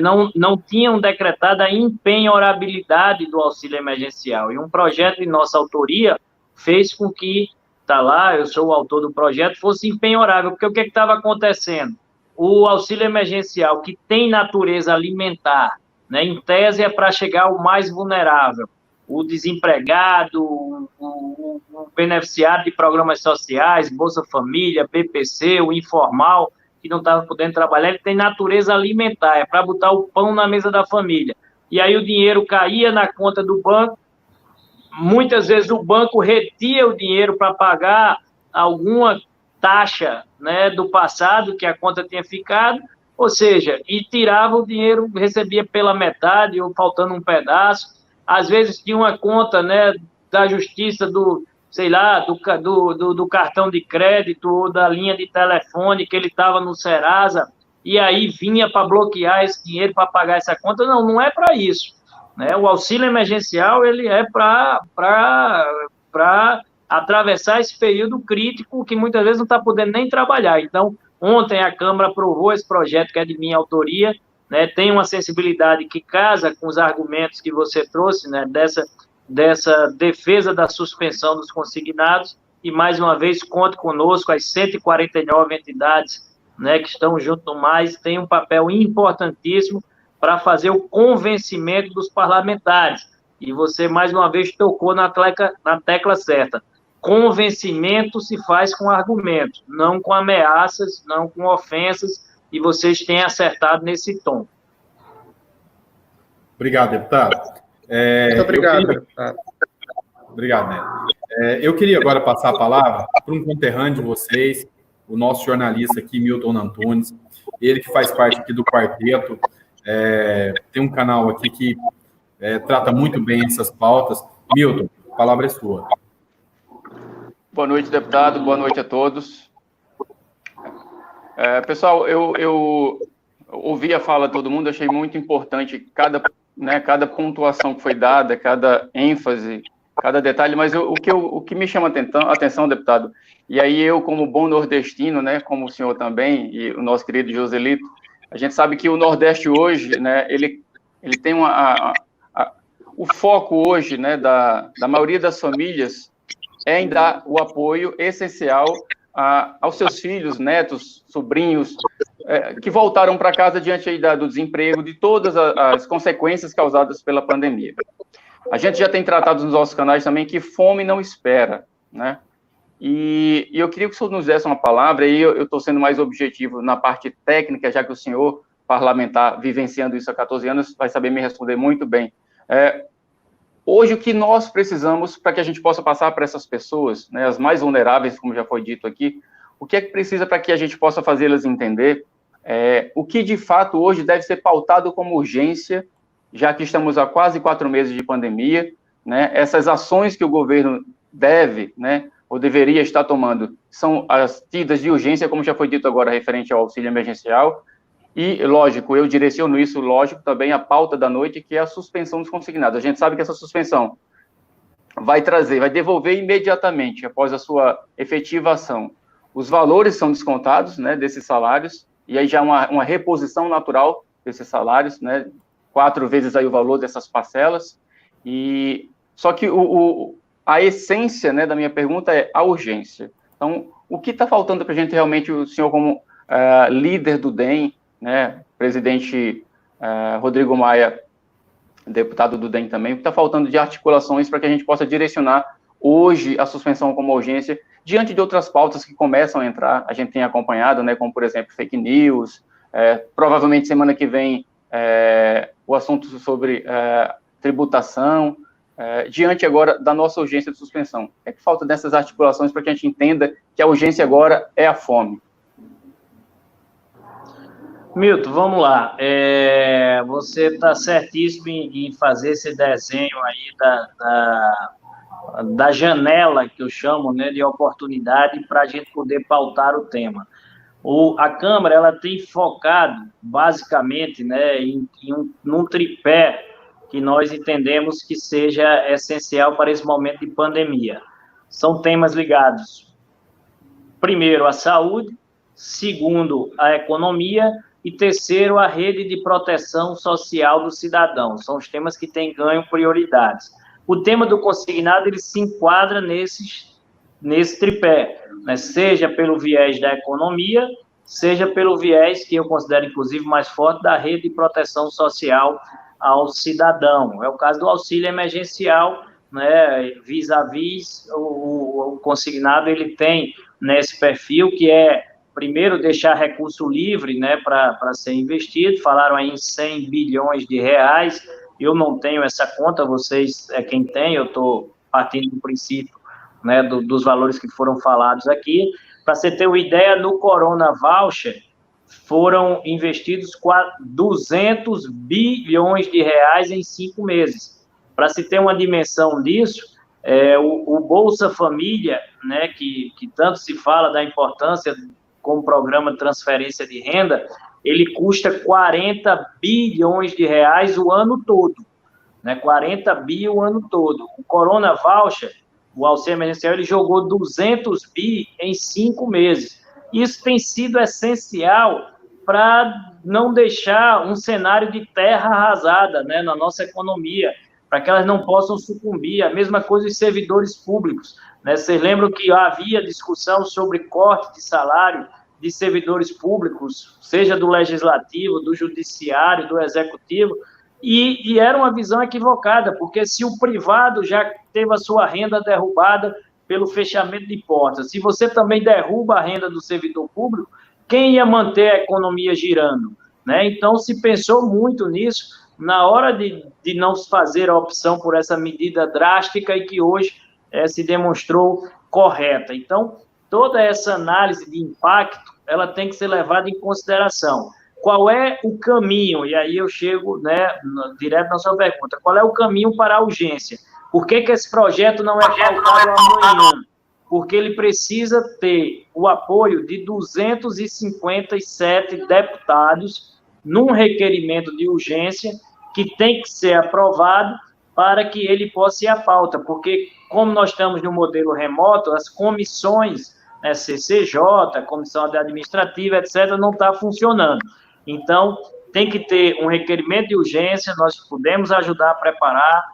Não tinham decretado a empenhorabilidade do auxílio emergencial, e um projeto de nossa autoria fez com que, está lá, eu sou o autor do projeto, fosse empenhorável, porque o que estava acontecendo? O auxílio emergencial, que tem natureza alimentar, né, em tese é para chegar ao mais vulnerável, o desempregado, o beneficiário de programas sociais, Bolsa Família, BPC, o informal, que não estava podendo trabalhar, ele tem natureza alimentar, é para botar o pão na mesa da família. E aí o dinheiro caía na conta do banco, muitas vezes o banco retia o dinheiro para pagar alguma taxa, né, do passado que a conta tinha ficado, ou seja, e tirava o dinheiro, recebia pela metade ou faltando um pedaço. Às vezes tinha uma conta, né, da justiça sei lá, do cartão de crédito ou da linha de telefone que ele estava no Serasa, e aí vinha para bloquear esse dinheiro para pagar essa conta. Não, não é para isso, né? O auxílio emergencial, ele é para atravessar esse período crítico que muitas vezes não está podendo nem trabalhar. Então, ontem a Câmara aprovou esse projeto que é de minha autoria, né? Tem uma sensibilidade que casa com os argumentos que você trouxe, né? Dessa defesa da suspensão dos consignados, e mais uma vez conte conosco, as 149 entidades, né, que estão junto mais, tem um papel importantíssimo para fazer o convencimento dos parlamentares. E você, mais uma vez, tocou na tecla certa. Convencimento se faz com argumentos, não com ameaças, não com ofensas, e vocês têm acertado nesse tom. Obrigado, deputado. Muito obrigado, deputado. Obrigado, Neto. Eu queria agora passar a palavra para um conterrâneo de vocês, o nosso jornalista aqui, Milton Antunes, ele que faz parte aqui do quarteto, tem um canal aqui que trata muito bem essas pautas. Milton, a palavra é sua. Boa noite, deputado, boa noite a todos. Pessoal, eu ouvi a fala de todo mundo, achei muito importante cada pontuação que foi dada, cada ênfase, cada detalhe, mas o que me chama a atenção, deputado, e aí eu, como bom nordestino, né, como o senhor também, e o nosso querido Joselito, a gente sabe que o Nordeste hoje, né, ele tem o foco hoje, né, da maioria das famílias é em dar o apoio essencial aos seus filhos, netos, sobrinhos, que voltaram para casa diante aí do desemprego, de todas as consequências causadas pela pandemia. A gente já tem tratado nos nossos canais também que fome não espera, né? E eu queria que o senhor nos desse uma palavra, e eu estou sendo mais objetivo na parte técnica, já que o senhor, parlamentar, vivenciando isso há 14 anos, vai saber me responder muito bem. Hoje, o que nós precisamos para que a gente possa passar para essas pessoas, né, as mais vulneráveis, como já foi dito aqui, o que é que precisa para que a gente possa fazê-las entender o que, de fato, hoje deve ser pautado como urgência, já que estamos há quase 4 meses de pandemia, né, essas ações que o governo deve, né, ou deveria estar tomando, são as tidas de urgência, como já foi dito agora, referente ao auxílio emergencial, e, lógico, eu direciono isso, lógico, também a pauta da noite, que é a suspensão dos consignados. A gente sabe que essa suspensão vai devolver imediatamente, após a sua efetivação. Os valores são descontados, né, desses salários, e aí já uma reposição natural desses salários, né, 4 vezes aí o valor dessas parcelas, e só que a essência, né, da minha pergunta é a urgência. Então, o que está faltando para a gente realmente, o senhor como líder do DEM, né, presidente Rodrigo Maia, deputado do DEM também, o que está faltando de articulações para que a gente possa direcionar hoje a suspensão como urgência, diante de outras pautas que começam a entrar, a gente tem acompanhado, né, como, por exemplo, fake news, provavelmente semana que vem o assunto sobre tributação, diante agora da nossa urgência de suspensão. É que falta dessas articulações para que a gente entenda que a urgência agora é a fome. Milton, vamos lá. Você está certíssimo em fazer esse desenho aí da janela, que eu chamo, né, de oportunidade para a gente poder pautar o tema. A Câmara ela tem focado, basicamente, né, num tripé que nós entendemos que seja essencial para esse momento de pandemia. São temas ligados, primeiro, à saúde, segundo, à economia, e terceiro, a rede de proteção social do cidadão. São os temas que têm ganho prioridades. O tema do consignado, ele se enquadra nesse tripé, né? Seja pelo viés da economia, seja pelo viés, que eu considero, inclusive, mais forte, da rede de proteção social ao cidadão. É o caso do auxílio emergencial, né? Vis-à-vis, o consignado, ele tem nesse perfil, que é primeiro, deixar recurso livre, né, para ser investido. Falaram aí em 100 bilhões de reais. Eu não tenho essa conta, vocês é quem tem, eu estou partindo do princípio, né, dos valores que foram falados aqui. Para você ter uma ideia, no Corona Voucher, foram investidos 200 bilhões de reais em 5 meses. Para se ter uma dimensão disso, o Bolsa Família, né, que tanto se fala da importância como programa de transferência de renda, ele custa 40 bilhões de reais o ano todo, né, 40 bi o ano todo. O Corona Voucher, o auxílio emergencial, ele jogou 200 bi em 5 meses. Isso tem sido essencial para não deixar um cenário de terra arrasada, né, na nossa economia, para que elas não possam sucumbir. A mesma coisa os servidores públicos, né? Vocês lembram que havia discussão sobre corte de salário de servidores públicos, seja do legislativo, do judiciário, do executivo, e era uma visão equivocada, porque se o privado já teve a sua renda derrubada pelo fechamento de portas, se você também derruba a renda do servidor público, quem ia manter a economia girando, né? Então, se pensou muito nisso, na hora de não fazer a opção por essa medida drástica e que hoje se demonstrou correta. Então, toda essa análise de impacto, ela tem que ser levada em consideração. Qual é o caminho? E aí eu chego, né, direto na sua pergunta. Qual é o caminho para a urgência? Por que esse projeto não é pautado amanhã? Porque ele precisa ter o apoio de 257 deputados num requerimento de urgência que tem que ser aprovado para que ele possa ir à pauta, porque como nós estamos no modelo remoto, as comissões, né, CCJ, Comissão Administrativa, etc., não está funcionando. Então, tem que ter um requerimento de urgência, nós podemos ajudar a preparar.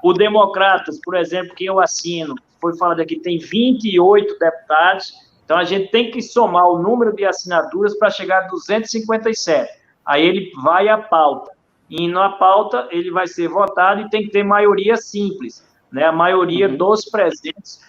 O Democratas, por exemplo, que eu assino, foi falado aqui, tem 28 deputados, então a gente tem que somar o número de assinaturas para chegar a 257. Aí ele vai à pauta. E na pauta ele vai ser votado e tem que ter maioria simples, né? A maioria dos presentes,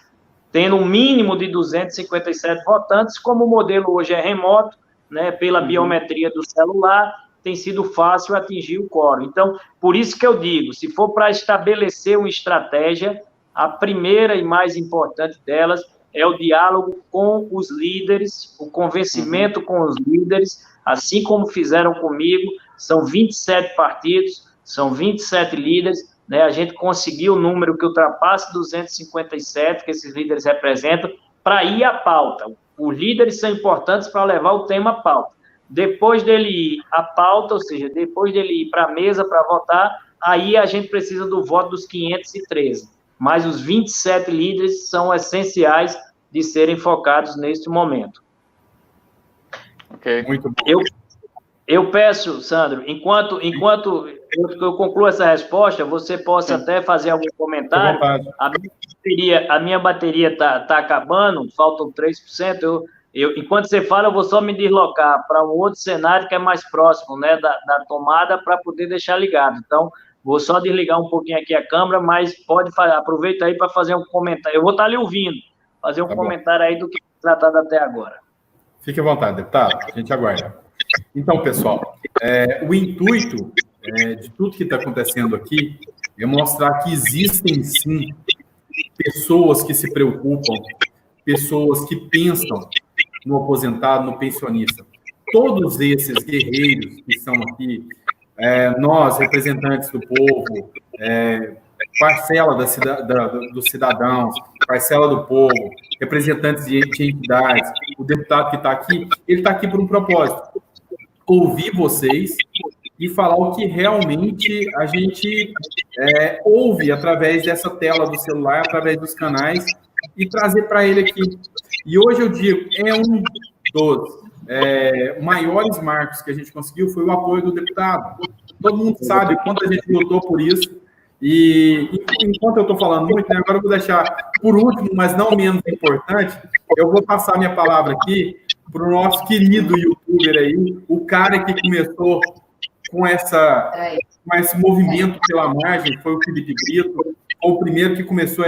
tendo um mínimo de 257 votantes, como o modelo hoje é remoto, né? Pela biometria do celular, tem sido fácil atingir o quórum. Então, por isso que eu digo, se for para estabelecer uma estratégia, a primeira e mais importante delas é o diálogo com os líderes, o convencimento com os líderes, assim como fizeram comigo. São 27 partidos, são 27 líderes, né? A gente conseguiu o número que ultrapasse 257, que esses líderes representam, para ir à pauta. Os líderes são importantes para levar o tema à pauta. Depois dele ir à pauta, ou seja, depois dele ir para a mesa para votar, aí a gente precisa do voto dos 513. Mas os 27 líderes são essenciais de serem focados neste momento. Ok. Muito bom. Eu peço, Sandro, enquanto eu concluo essa resposta, você possa até fazer algum comentário. A minha bateria está acabando, faltam 3%. Enquanto você fala, eu vou só me deslocar para um outro cenário que é mais próximo, né, da tomada, para poder deixar ligado. Então, vou só desligar um pouquinho aqui a câmera, mas pode fazer, aproveita aí para fazer um comentário. Eu vou estar lhe ouvindo, fazer um comentário aí do que foi tratado até agora. Fique à vontade, deputado, a gente aguarda. Então, pessoal, o intuito de tudo que está acontecendo aqui é mostrar que existem, sim, pessoas que se preocupam, pessoas que pensam no aposentado, no pensionista. Todos esses guerreiros que estão aqui, nós, representantes do povo, parcela dos cidadãos, parcela do povo, representantes de entidades, o deputado que está aqui, ele está aqui por um propósito: ouvir vocês e falar o que realmente a gente ouve através dessa tela do celular, através dos canais, e trazer para ele aqui. E hoje eu digo, um dos maiores marcos que a gente conseguiu foi o apoio do deputado. Todo mundo sabe o quanto a gente lutou por isso. E enquanto eu estou falando muito, né, agora eu vou deixar, por último, mas não menos importante, eu vou passar minha palavra aqui para o nosso querido youtuber aí, o cara que começou com esse movimento pela margem, foi o Felipe Brito, foi o primeiro que começou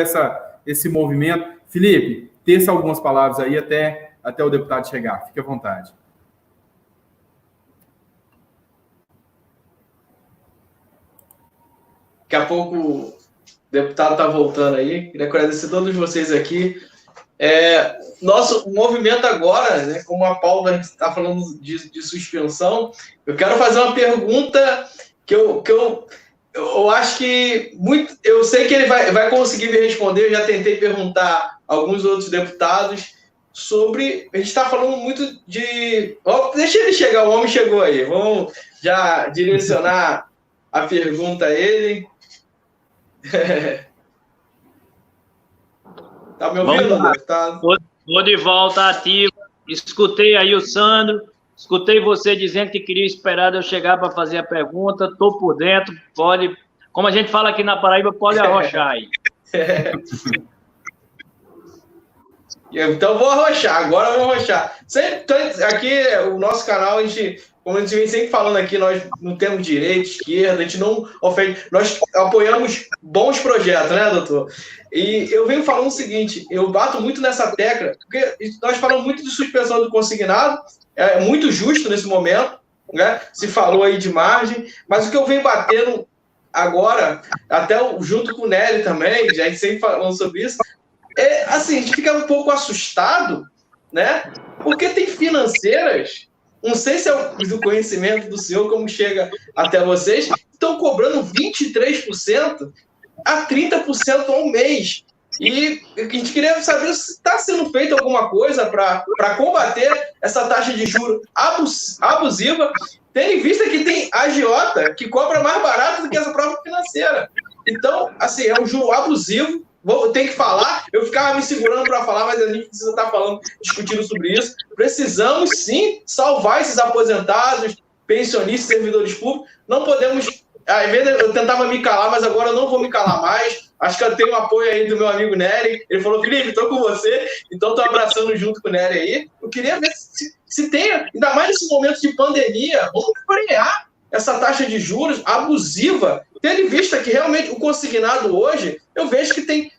esse movimento. Felipe, teça algumas palavras aí até o deputado chegar. Fique à vontade. Daqui a pouco o deputado está voltando aí. Queria agradecer a todos vocês aqui. Nosso movimento agora, né, como a Paula está falando de suspensão, eu quero fazer uma pergunta que eu acho que eu sei que ele vai conseguir me responder. Eu já tentei perguntar a alguns outros deputados sobre. A gente está falando muito de. Deixa ele chegar, o homem chegou aí. Vamos já direcionar a pergunta a ele. Tá me ouvindo, deputado? Vou de volta ativo. Escutei aí o Sandro, escutei você dizendo que queria esperar eu chegar para fazer a pergunta. Estou por dentro, pode, como a gente fala aqui na Paraíba, pode arrochar aí. Então vou arrochar, agora vou arrochar. Aqui, o nosso canal, como a gente vem sempre falando aqui, nós não temos direita, esquerda, a gente não ofende, nós apoiamos bons projetos, né, doutor? E eu venho falando o seguinte, eu bato muito nessa tecla, porque nós falamos muito de suspensão do consignado, é muito justo nesse momento, né? Se falou aí de margem, mas o que eu venho batendo agora, até junto com o Nery também, já a gente sempre falando sobre isso, assim, a gente fica um pouco assustado, né? Porque tem financeiras, não sei se é do conhecimento do senhor, como chega até vocês, estão cobrando 23% a 30% ao mês. E a gente queria saber se está sendo feita alguma coisa para combater essa taxa de juros abusiva, tendo em vista que tem agiota que cobra mais barato do que essa própria financeira. Então, assim, é um juro abusivo. Tem que falar, eu ficava me segurando para falar, mas a gente precisa estar falando, discutindo sobre isso. Precisamos, sim, salvar esses aposentados, pensionistas, servidores públicos. Não podemos... Às vezes eu tentava me calar, mas agora eu não vou me calar mais. Acho que eu tenho o apoio aí do meu amigo Nery. Ele falou, Felipe, estou com você, então estou abraçando junto com o Nery aí. Eu queria ver se tem, ainda mais nesse momento de pandemia, vamos frear essa taxa de juros abusiva, tendo em vista que realmente o consignado hoje, eu vejo que tem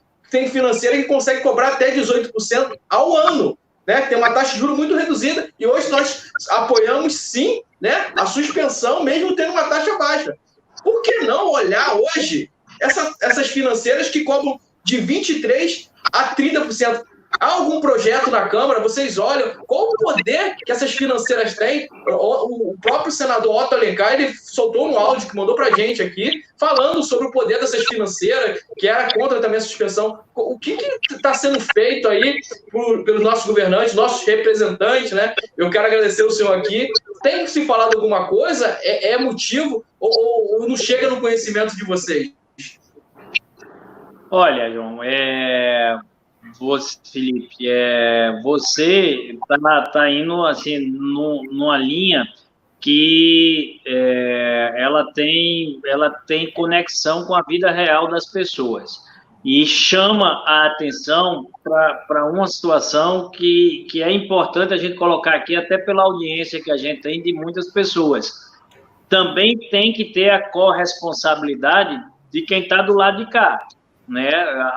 financeira que consegue cobrar até 18% ao ano, né? Tem uma taxa de juros muito reduzida, e hoje nós apoiamos, sim, né, a suspensão, mesmo tendo uma taxa baixa. Por que não olhar hoje essas financeiras que cobram de 23% a 30%? Há algum projeto na Câmara? Vocês olham qual o poder que essas financeiras têm? O próprio senador Otto Alencar, ele soltou um áudio que mandou para a gente aqui, falando sobre o poder dessas financeiras, que era contra também a suspensão. O que está sendo feito aí pelos nossos governantes, nossos representantes, né? Eu quero agradecer o senhor aqui. Tem que se falar de alguma coisa? É motivo ou não chega no conhecimento de vocês? Olha, João, Felipe, você está indo assim numa linha que ela tem conexão com a vida real das pessoas e chama a atenção para uma situação que é importante a gente colocar aqui, até pela audiência que a gente tem de muitas pessoas. Também tem que ter a corresponsabilidade de quem está do lado de cá, né,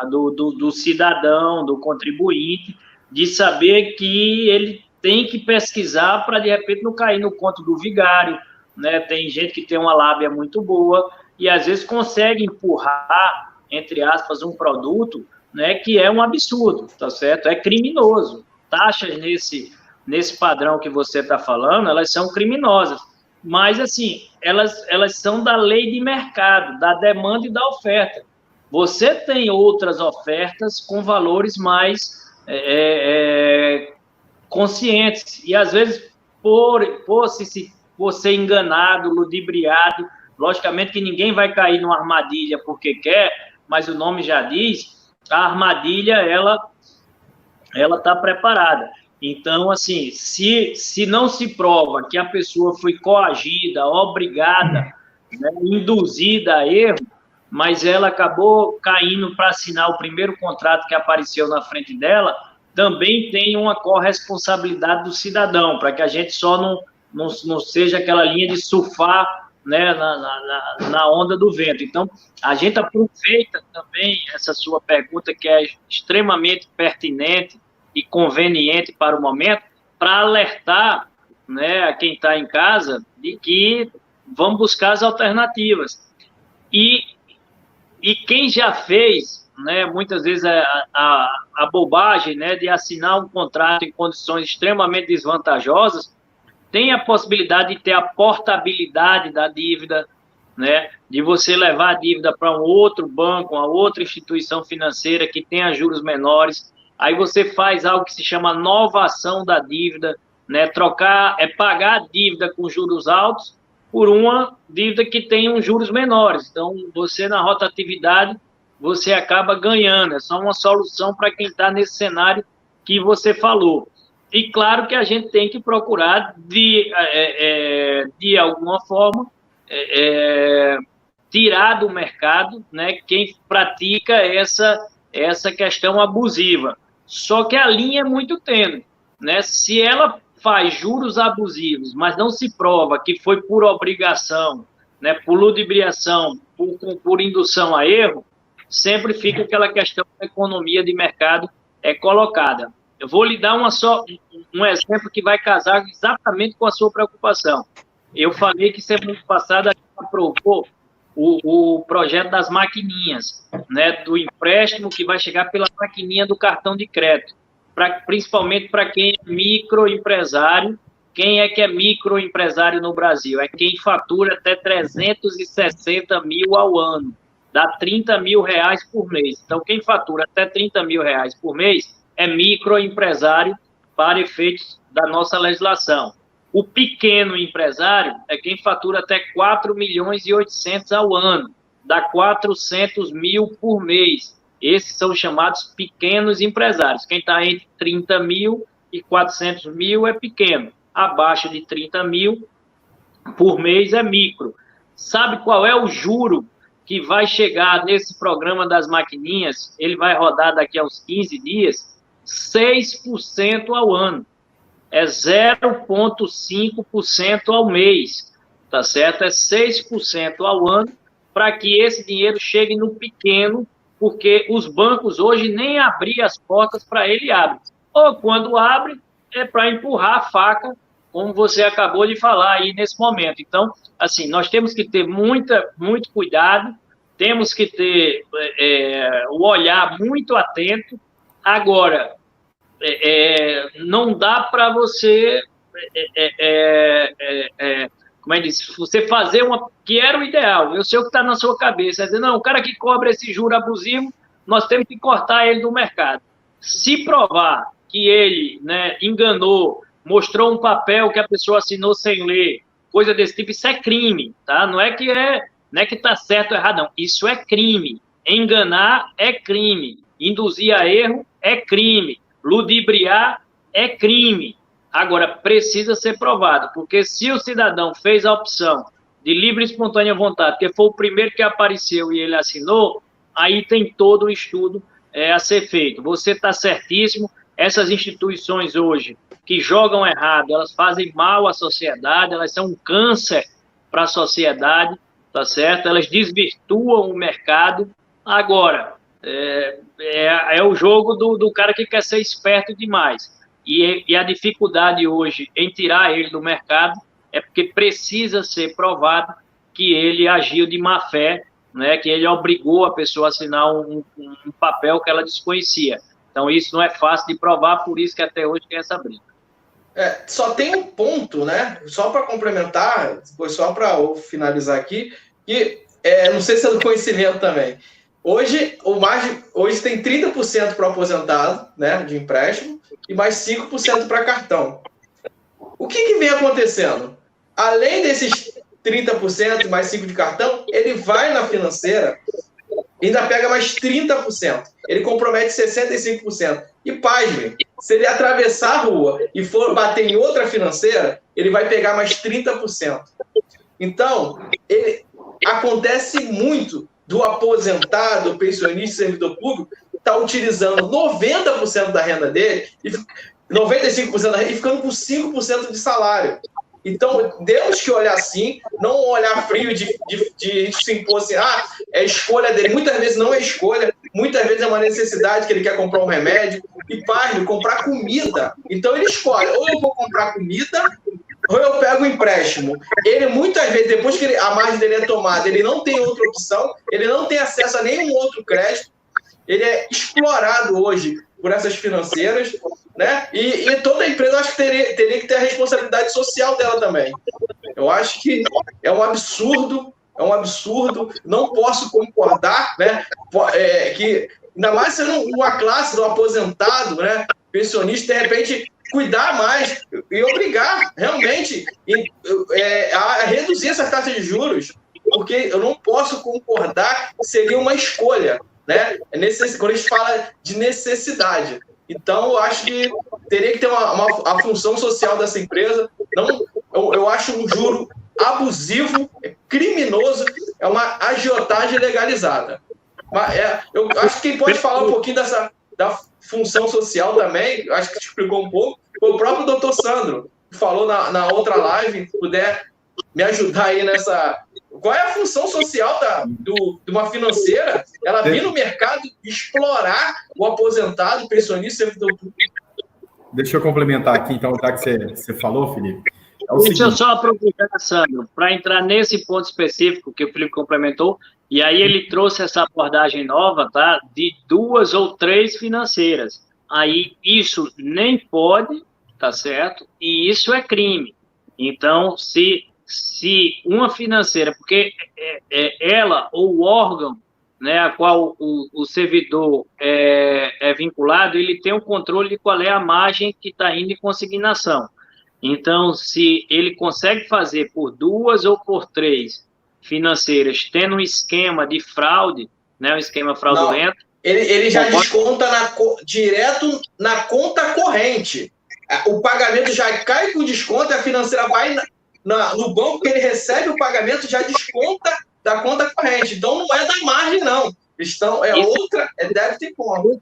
do cidadão, do contribuinte, de saber que ele tem que pesquisar para, de repente, não cair no conto do vigário, né? Tem gente que tem uma lábia muito boa e, às vezes, consegue empurrar, entre aspas, um produto, né, que é um absurdo, tá certo? É criminoso. Taxas nesse padrão que você está falando, elas são criminosas. Mas, assim, elas são da lei de mercado, da demanda e da oferta. Você tem outras ofertas com valores mais conscientes. E, às vezes, por ser enganado, ludibriado, logicamente que ninguém vai cair numa armadilha porque quer, mas o nome já diz, a armadilha, ela está preparada. Então, assim, se não se prova que a pessoa foi coagida, obrigada, né, induzida a erro, mas ela acabou caindo para assinar o primeiro contrato que apareceu na frente dela, também tem uma corresponsabilidade do cidadão, para que a gente só não seja aquela linha de surfar, né, na onda do vento. Então, a gente aproveita também essa sua pergunta, que é extremamente pertinente e conveniente para o momento, para alertar, né, a quem está em casa de que vamos buscar as alternativas. E quem já fez né, muitas vezes a bobagem, né, de assinar um contrato em condições extremamente desvantajosas, tem a possibilidade de ter a portabilidade da dívida, né, de você levar a dívida para um outro banco, uma outra instituição financeira que tenha juros menores. Aí você faz algo que se chama novação da dívida, né, pagar a dívida com juros altos por uma dívida que tem juros menores. Então, você na rotatividade, você acaba ganhando. É só uma solução para quem está nesse cenário que você falou. E claro que a gente tem que procurar, de alguma forma, tirar do mercado, né, quem pratica essa questão abusiva. Só que a linha é muito tênue, né? Se ela faz juros abusivos, mas não se prova que foi por obrigação, né, por ludibriação, por indução a erro, sempre fica aquela questão da economia de mercado colocada. Eu vou lhe dar um exemplo que vai casar exatamente com a sua preocupação. Eu falei que semana passada a gente aprovou o projeto das maquininhas, né, do empréstimo que vai chegar pela maquininha do cartão de crédito, principalmente para quem é microempresário. Quem é que é microempresário no Brasil? É quem fatura até 360 mil ao ano, dá 30 mil reais por mês. Então, quem fatura até 30 mil reais por mês é microempresário para efeitos da nossa legislação. O pequeno empresário é quem fatura até 4 milhões e 800 ao ano, dá 400 mil por mês. Esses são chamados pequenos empresários. Quem está entre 30 mil e 400 mil é pequeno. Abaixo de 30 mil por mês é micro. Sabe qual é o juro que vai chegar nesse programa das maquininhas? Ele vai rodar daqui a uns 15 dias, 6% ao ano. É 0,5% ao mês, tá certo? É 6% ao ano para que esse dinheiro chegue no pequeno, porque os bancos hoje nem abrir as portas para ele abrem. Ou quando abre, é para empurrar a faca, como você acabou de falar aí nesse momento. Então, assim, nós temos que ter muito cuidado, temos que ter o olhar muito atento. Agora, não dá para você, como é que diz, você fazer que era o ideal. Eu sei o que está na sua cabeça, é dizer, não, o cara que cobra esse juro abusivo, nós temos que cortar ele do mercado. Se provar que ele, né, enganou, mostrou um papel que a pessoa assinou sem ler, coisa desse tipo, isso é crime, tá? Não é que está certo ou errado, não. Isso é crime. Enganar é crime. Induzir a erro é crime. Ludibriar é crime. Agora, precisa ser provado, porque se o cidadão fez a opção de livre e espontânea vontade, que foi o primeiro que apareceu e ele assinou, aí tem todo o estudo a ser feito. Você está certíssimo, essas instituições hoje que jogam errado, elas fazem mal à sociedade, elas são um câncer para a sociedade, tá certo? Elas desvirtuam o mercado. Agora, é o jogo do cara que quer ser esperto demais. E a dificuldade hoje em tirar ele do mercado é porque precisa ser provado que ele agiu de má fé, né, que ele obrigou a pessoa a assinar um papel que ela desconhecia. Então, isso não é fácil de provar, por isso que até hoje tem essa briga. Só tem um ponto, né? Só para complementar, só para finalizar aqui, que não sei se é do conhecimento também. Hoje tem 30% para o aposentado, né, de empréstimo, e mais 5% para cartão. O que vem acontecendo? Além desses 30% mais 5% de cartão, ele vai na financeira e ainda pega mais 30%. Ele compromete 65%. E, pasmem, se ele atravessar a rua e for bater em outra financeira, ele vai pegar mais 30%. Então, acontece muito do aposentado, do pensionista, servidor público, está utilizando 90% da renda dele, 95% da renda, e ficando com 5% de salário. Então, temos que olhar assim, não olhar frio de se impor assim, é escolha dele. Muitas vezes não é escolha, muitas vezes é uma necessidade que ele quer comprar um remédio, e comprar comida. Então, ele escolhe, ou eu vou comprar comida, ou eu pego o empréstimo. Ele, muitas vezes, depois que a margem dele é tomada, ele não tem outra opção, ele não tem acesso a nenhum outro crédito, ele é explorado hoje por essas financeiras, né? E toda empresa, eu acho que teria que ter a responsabilidade social dela também. Eu acho que é um absurdo, não posso concordar, né? Que, ainda mais sendo uma classe do aposentado, né? Pensionista, de repente, cuidar mais e obrigar, realmente, a reduzir essa taxa de juros, porque eu não posso concordar que seria uma escolha, né? Quando a gente fala de necessidade. Então, eu acho que teria que ter a função social dessa empresa. Eu acho um juro abusivo, criminoso, é uma agiotagem legalizada. Mas eu acho que quem pode falar um pouquinho da função social também, acho que te explicou um pouco, foi o próprio doutor Sandro, que falou na outra live, se puder me ajudar aí nessa... Qual é a função social de uma financeira? Ela vir no mercado explorar o aposentado, o pensionista, servidor público. Deixa eu complementar aqui, então, já que você falou, Felipe. Deixa eu só aproveitar, Sandro, para entrar nesse ponto específico que o Felipe complementou, e aí ele trouxe essa abordagem nova, tá? De 2 ou 3 financeiras. Aí isso nem pode, tá certo? E isso é crime. Então, se uma financeira, porque ela ou o órgão, né, a qual o servidor é vinculado, ele tem o controle de qual é a margem que está indo em consignação. Então, se ele consegue fazer por 2 ou por 3 financeiras, tendo um esquema de fraude, né, um esquema fraudulento... Não, ele já desconta direto na conta corrente. O pagamento já cai com desconto, a financeira vai no banco que ele recebe o pagamento, já desconta da conta corrente. Então, não é da margem, não. É débito e conta.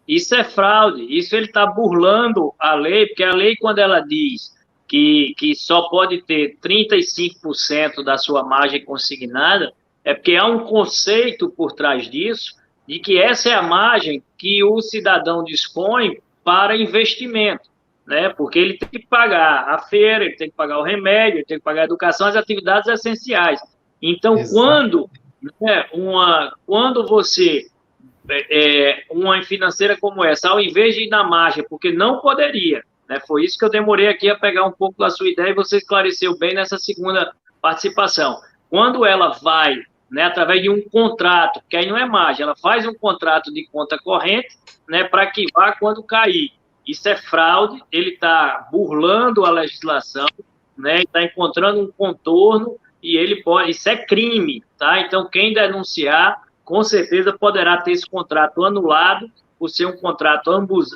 Isso é fraude, isso ele está burlando a lei, porque a lei, quando ela diz que só pode ter 35% da sua margem consignada, é porque há um conceito por trás disso, de que essa é a margem que o cidadão dispõe para investimento, né? Porque ele tem que pagar a feira, ele tem que pagar o remédio, ele tem que pagar a educação, as atividades essenciais. Então, quando você... uma financeira como essa, ao invés de ir na margem, porque não poderia, né? Foi isso que eu demorei aqui a pegar um pouco da sua ideia e você esclareceu bem nessa segunda participação. Quando ela vai, né, através de um contrato, que aí não é margem, ela faz um contrato de conta corrente, né, para que vá quando cair. Isso é fraude, ele está burlando a legislação, né, está encontrando um contorno e ele pode, isso é crime, tá? Então, quem denunciar, com certeza poderá ter esse contrato anulado por ser um contrato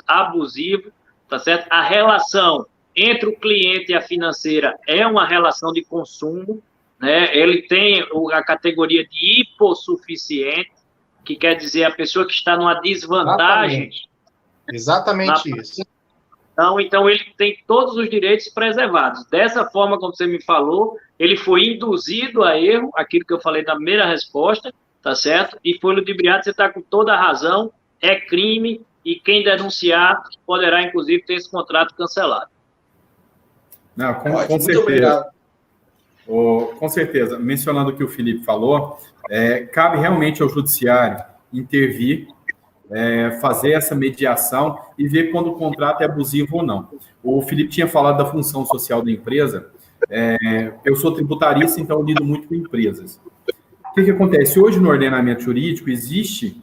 abusivo, tá certo? A relação entre o cliente e a financeira é uma relação de consumo, né? Ele tem a categoria de hipossuficiente, que quer dizer a pessoa que está numa desvantagem. Exatamente isso. Então, ele tem todos os direitos preservados. Dessa forma, como você me falou, ele foi induzido a erro, aquilo que eu falei na primeira resposta, tá certo? E foi ludibriado, você está com toda a razão, é crime, e quem denunciar poderá, inclusive, ter esse contrato cancelado. Não, com certeza. Com certeza. Mencionando o que o Felipe falou, cabe realmente ao judiciário intervir, fazer essa mediação e ver quando o contrato é abusivo ou não. O Felipe tinha falado da função social da empresa. Eu sou tributarista, então eu lido muito com empresas. O que acontece? Hoje, no ordenamento jurídico, existe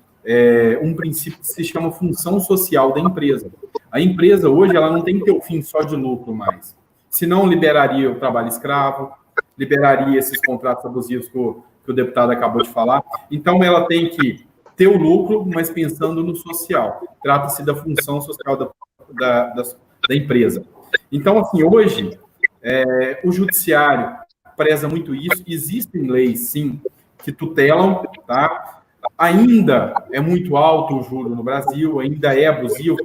um princípio que se chama função social da empresa. A empresa, hoje, ela não tem que ter o fim só de lucro mais. Senão, liberaria o trabalho escravo, liberaria esses contratos abusivos que o deputado acabou de falar. Então, ela tem que ter o lucro, mas pensando no social. Trata-se da função social da empresa. Então, assim, hoje, o judiciário preza muito isso. Existem leis, sim, que tutelam, tá? Ainda é muito alto o juro no Brasil, ainda é abusivo,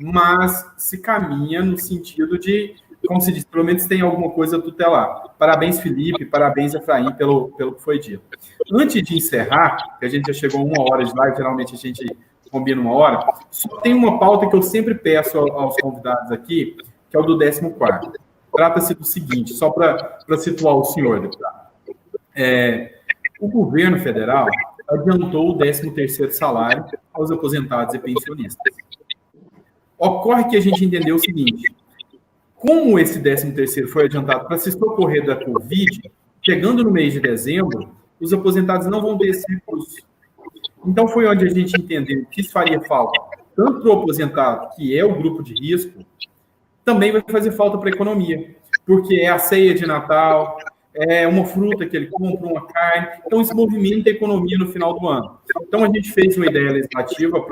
mas se caminha no sentido de, como se diz, pelo menos tem alguma coisa a tutelar. Parabéns, Felipe, parabéns, Efraim, pelo que foi dito. Antes de encerrar, que a gente já chegou a 1 hora de live, geralmente a gente combina 1 hora, só tem uma pauta que eu sempre peço aos convidados aqui, que é o do 14º. Trata-se do seguinte, só para situar o senhor, deputado. O governo federal está adiantou o 13º salário aos aposentados e pensionistas. Ocorre que a gente entendeu o seguinte: como esse 13º foi adiantado para se socorrer da Covid, chegando no mês de dezembro, os aposentados não vão ter esse recurso. Então, foi onde a gente entendeu que isso faria falta, tanto para o aposentado, que é o grupo de risco, também vai fazer falta para a economia, porque é a ceia de Natal, é uma fruta que ele compra, uma carne, então isso movimenta a economia no final do ano. Então, a gente fez uma ideia legislativa,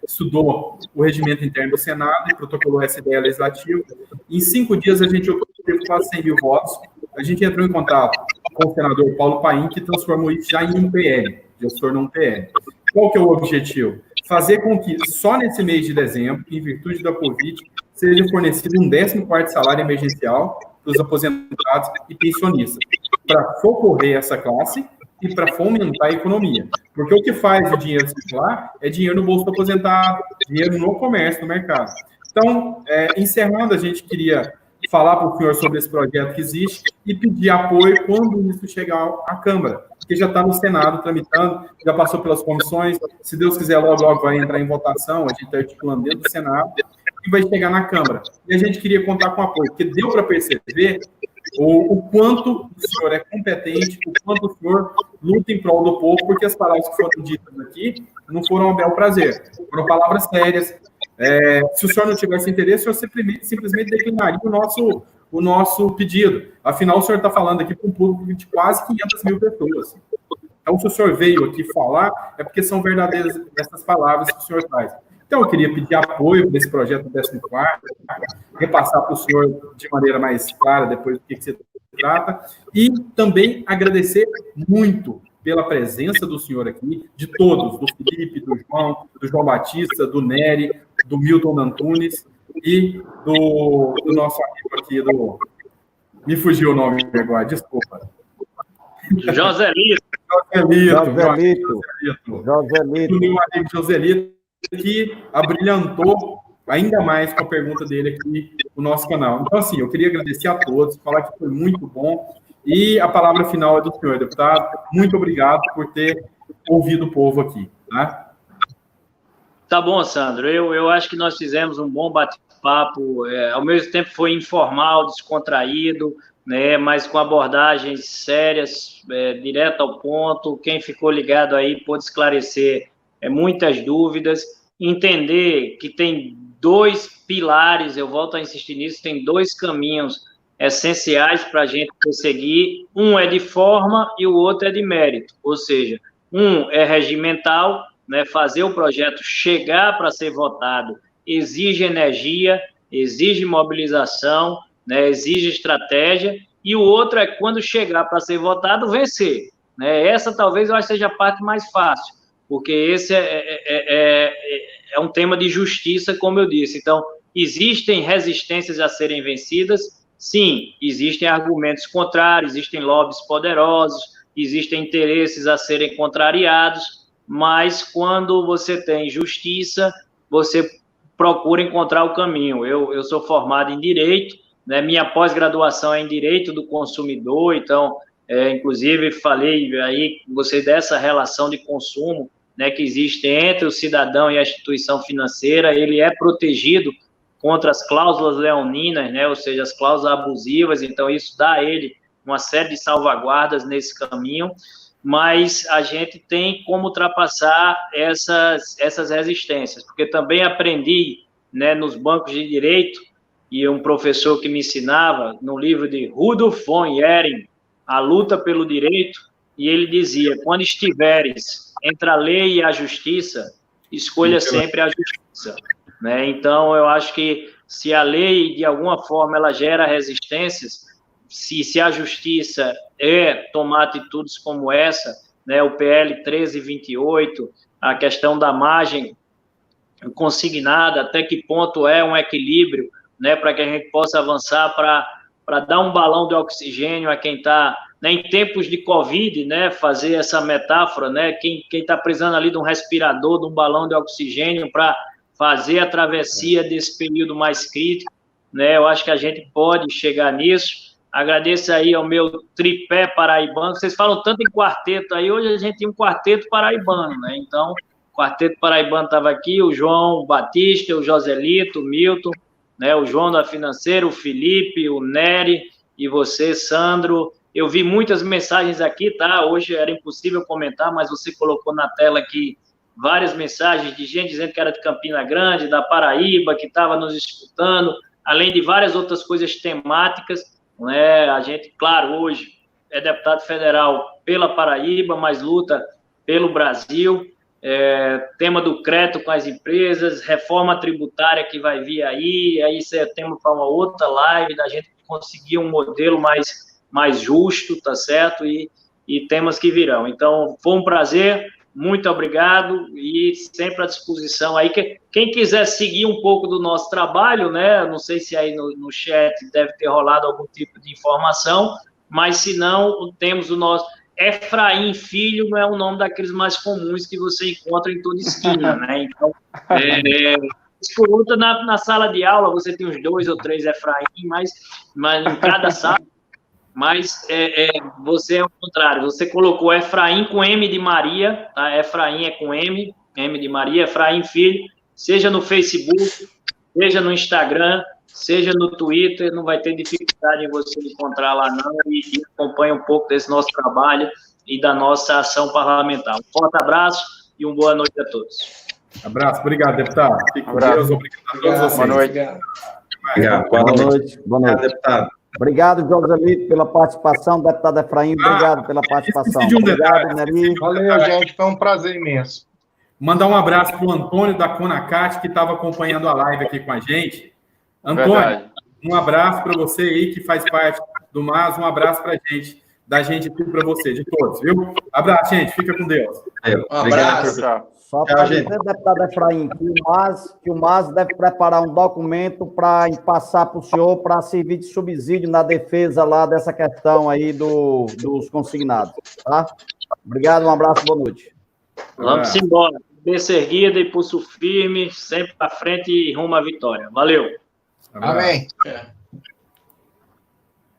estudou o regimento interno do Senado e protocolou essa ideia legislativa. Em 5 dias, a gente obteve quase 100 mil votos. A gente entrou em contato com o senador Paulo Paim, que transformou isso já em um PL, já se tornou um PL. Qual que é o objetivo? Fazer com que, só nesse mês de dezembro, em virtude da Covid, seja fornecido um 14º salário emergencial para os aposentados e pensionistas, para socorrer essa classe e para fomentar a economia. Porque o que faz o dinheiro circular é dinheiro no bolso do aposentado, dinheiro no comércio, no mercado. Então, encerrando, a gente queria falar para o senhor sobre esse projeto que existe e pedir apoio quando isso chegar à Câmara, que já está no Senado tramitando, já passou pelas comissões, se Deus quiser, logo vai entrar em votação, a gente está articulando dentro do Senado, e vai chegar na Câmara. E a gente queria contar com apoio, porque deu para perceber o quanto o senhor é competente, o quanto o senhor luta em prol do povo, porque as palavras que foram ditas aqui não foram a bel prazer, foram palavras sérias. Se o senhor não tivesse interesse, o senhor simplesmente declinaria o nosso pedido. Afinal, o senhor está falando aqui para um público de quase 500 mil pessoas. Então, se o senhor veio aqui falar, é porque são verdadeiras essas palavras que o senhor traz. Então, eu queria pedir apoio nesse projeto do 14º, repassar para o senhor de maneira mais clara depois do que se trata, e também agradecer muito pela presença do senhor aqui, de todos, do Felipe, do João Batista, do Nery, do Milton Antunes e do nosso amigo aqui, me fugiu o nome agora, desculpa. Joselito. Do meu amigo Joselito, que abrilhantou ainda mais com a pergunta dele aqui no nosso canal. Então, assim, eu queria agradecer a todos, falar que foi muito bom, e a palavra final é do senhor, deputado. Muito obrigado por ter ouvido o povo aqui. Tá, tá bom, Sandro. Eu acho que nós fizemos um bom bate-papo, ao mesmo tempo foi informal, descontraído, né, mas com abordagens sérias, direto ao ponto. Quem ficou ligado aí pôde esclarecer muitas dúvidas, entender que tem 2 pilares, eu volto a insistir nisso, tem 2 caminhos essenciais para a gente prosseguir. Um é de forma e o outro é de mérito, ou seja, um é regimental, né, fazer o projeto chegar para ser votado exige energia, exige mobilização, né, exige estratégia, e o outro é quando chegar para ser votado, vencer. Né? Essa talvez eu acho que seja a parte mais fácil, porque esse é um tema de justiça, como eu disse. Então, existem resistências a serem vencidas, sim, existem argumentos contrários, existem lobbies poderosos, existem interesses a serem contrariados, mas quando você tem justiça, você procura encontrar o caminho. Eu sou formado em Direito, né, minha pós-graduação é em Direito do Consumidor, então, inclusive, falei aí com você dessa relação de consumo, né, que existe entre o cidadão e a instituição financeira. Ele é protegido contra as cláusulas leoninas, né, ou seja, as cláusulas abusivas, então isso dá a ele uma série de salvaguardas nesse caminho, mas a gente tem como ultrapassar essas resistências, porque também aprendi, né, nos bancos de direito, e um professor que me ensinava, no livro de Rudolf von Ehring, A Luta pelo Direito, e ele dizia, quando estiveres entre a lei e a justiça, escolha sempre a justiça. Né? Então, eu acho que se a lei, de alguma forma, ela gera resistências, se a justiça tomar atitudes como essa, né, o PL 1328, a questão da margem consignada, até que ponto é um equilíbrio, né, para que a gente possa avançar para dar um balão de oxigênio a quem está, né, em tempos de Covid, né, fazer essa metáfora, né, quem está precisando ali de um respirador, de um balão de oxigênio para fazer a travessia desse período mais crítico, né, eu acho que a gente pode chegar nisso, Agradeço aí ao meu tripé paraibano. Vocês falam tanto em quarteto aí, hoje a gente tem um quarteto paraibano, né? Então, o quarteto paraibano estava aqui, o João Batista, o Joselito, o Milton, né? O João da Financeira, o Felipe, o Nery e você, Sandro. Eu vi muitas mensagens aqui, tá? Hoje era impossível comentar, mas você colocou na tela aqui várias mensagens de gente dizendo que era de Campina Grande, da Paraíba, que estava nos escutando, além de várias outras coisas temáticas, né? A gente, claro, hoje é deputado federal pela Paraíba, mas luta pelo Brasil, tema do crédito com as empresas, reforma tributária que vai vir aí isso é tema para uma outra live, da gente conseguir um modelo mais justo, tá certo? E temas que virão. Então, foi um prazer, muito obrigado e sempre à disposição aí. Quem quiser seguir um pouco do nosso trabalho, né? Não sei se aí no chat deve ter rolado algum tipo de informação, mas se não, temos o nosso Efraim Filho, não é o nome daqueles mais comuns que você encontra em toda esquina, né? Então, escuta na sala de aula, você tem uns 2 ou 3 Efraim, mas em cada sala. Mas você é o contrário, você colocou Efraim com M de Maria, tá? Efraim é com M de Maria, Efraim Filho, seja no Facebook, seja no Instagram, seja no Twitter, não vai ter dificuldade em você encontrar lá não, e acompanha um pouco desse nosso trabalho e da nossa ação parlamentar. Um forte abraço e uma boa noite a todos. Abraço, obrigado, deputado. Fique com Deus, obrigado a todos vocês. Boa noite. Obrigado. Boa noite. Obrigado, deputado. Obrigado, Joselito, pela participação. Deputado Efraim, obrigado pela participação. Obrigado, Nery. Valeu, gente. Foi um prazer imenso. Mandar um abraço para o Antônio da Conacat, que estava acompanhando a live aqui com a gente. Antônio, Verdade. um abraço para você aí, que faz parte do MAS, um abraço para a gente, da gente tudo para você, de todos, viu? Abraço, gente, fica com Deus. Um abraço. Só para dizer, deputado Efraim, que o MAS deve preparar um documento para passar para o senhor para servir de subsídio na defesa lá dessa questão aí dos consignados, tá? Obrigado, um abraço, boa noite. Vamos embora. Cabeça erguida e pulso firme, sempre para frente e rumo à vitória. Valeu. Amém.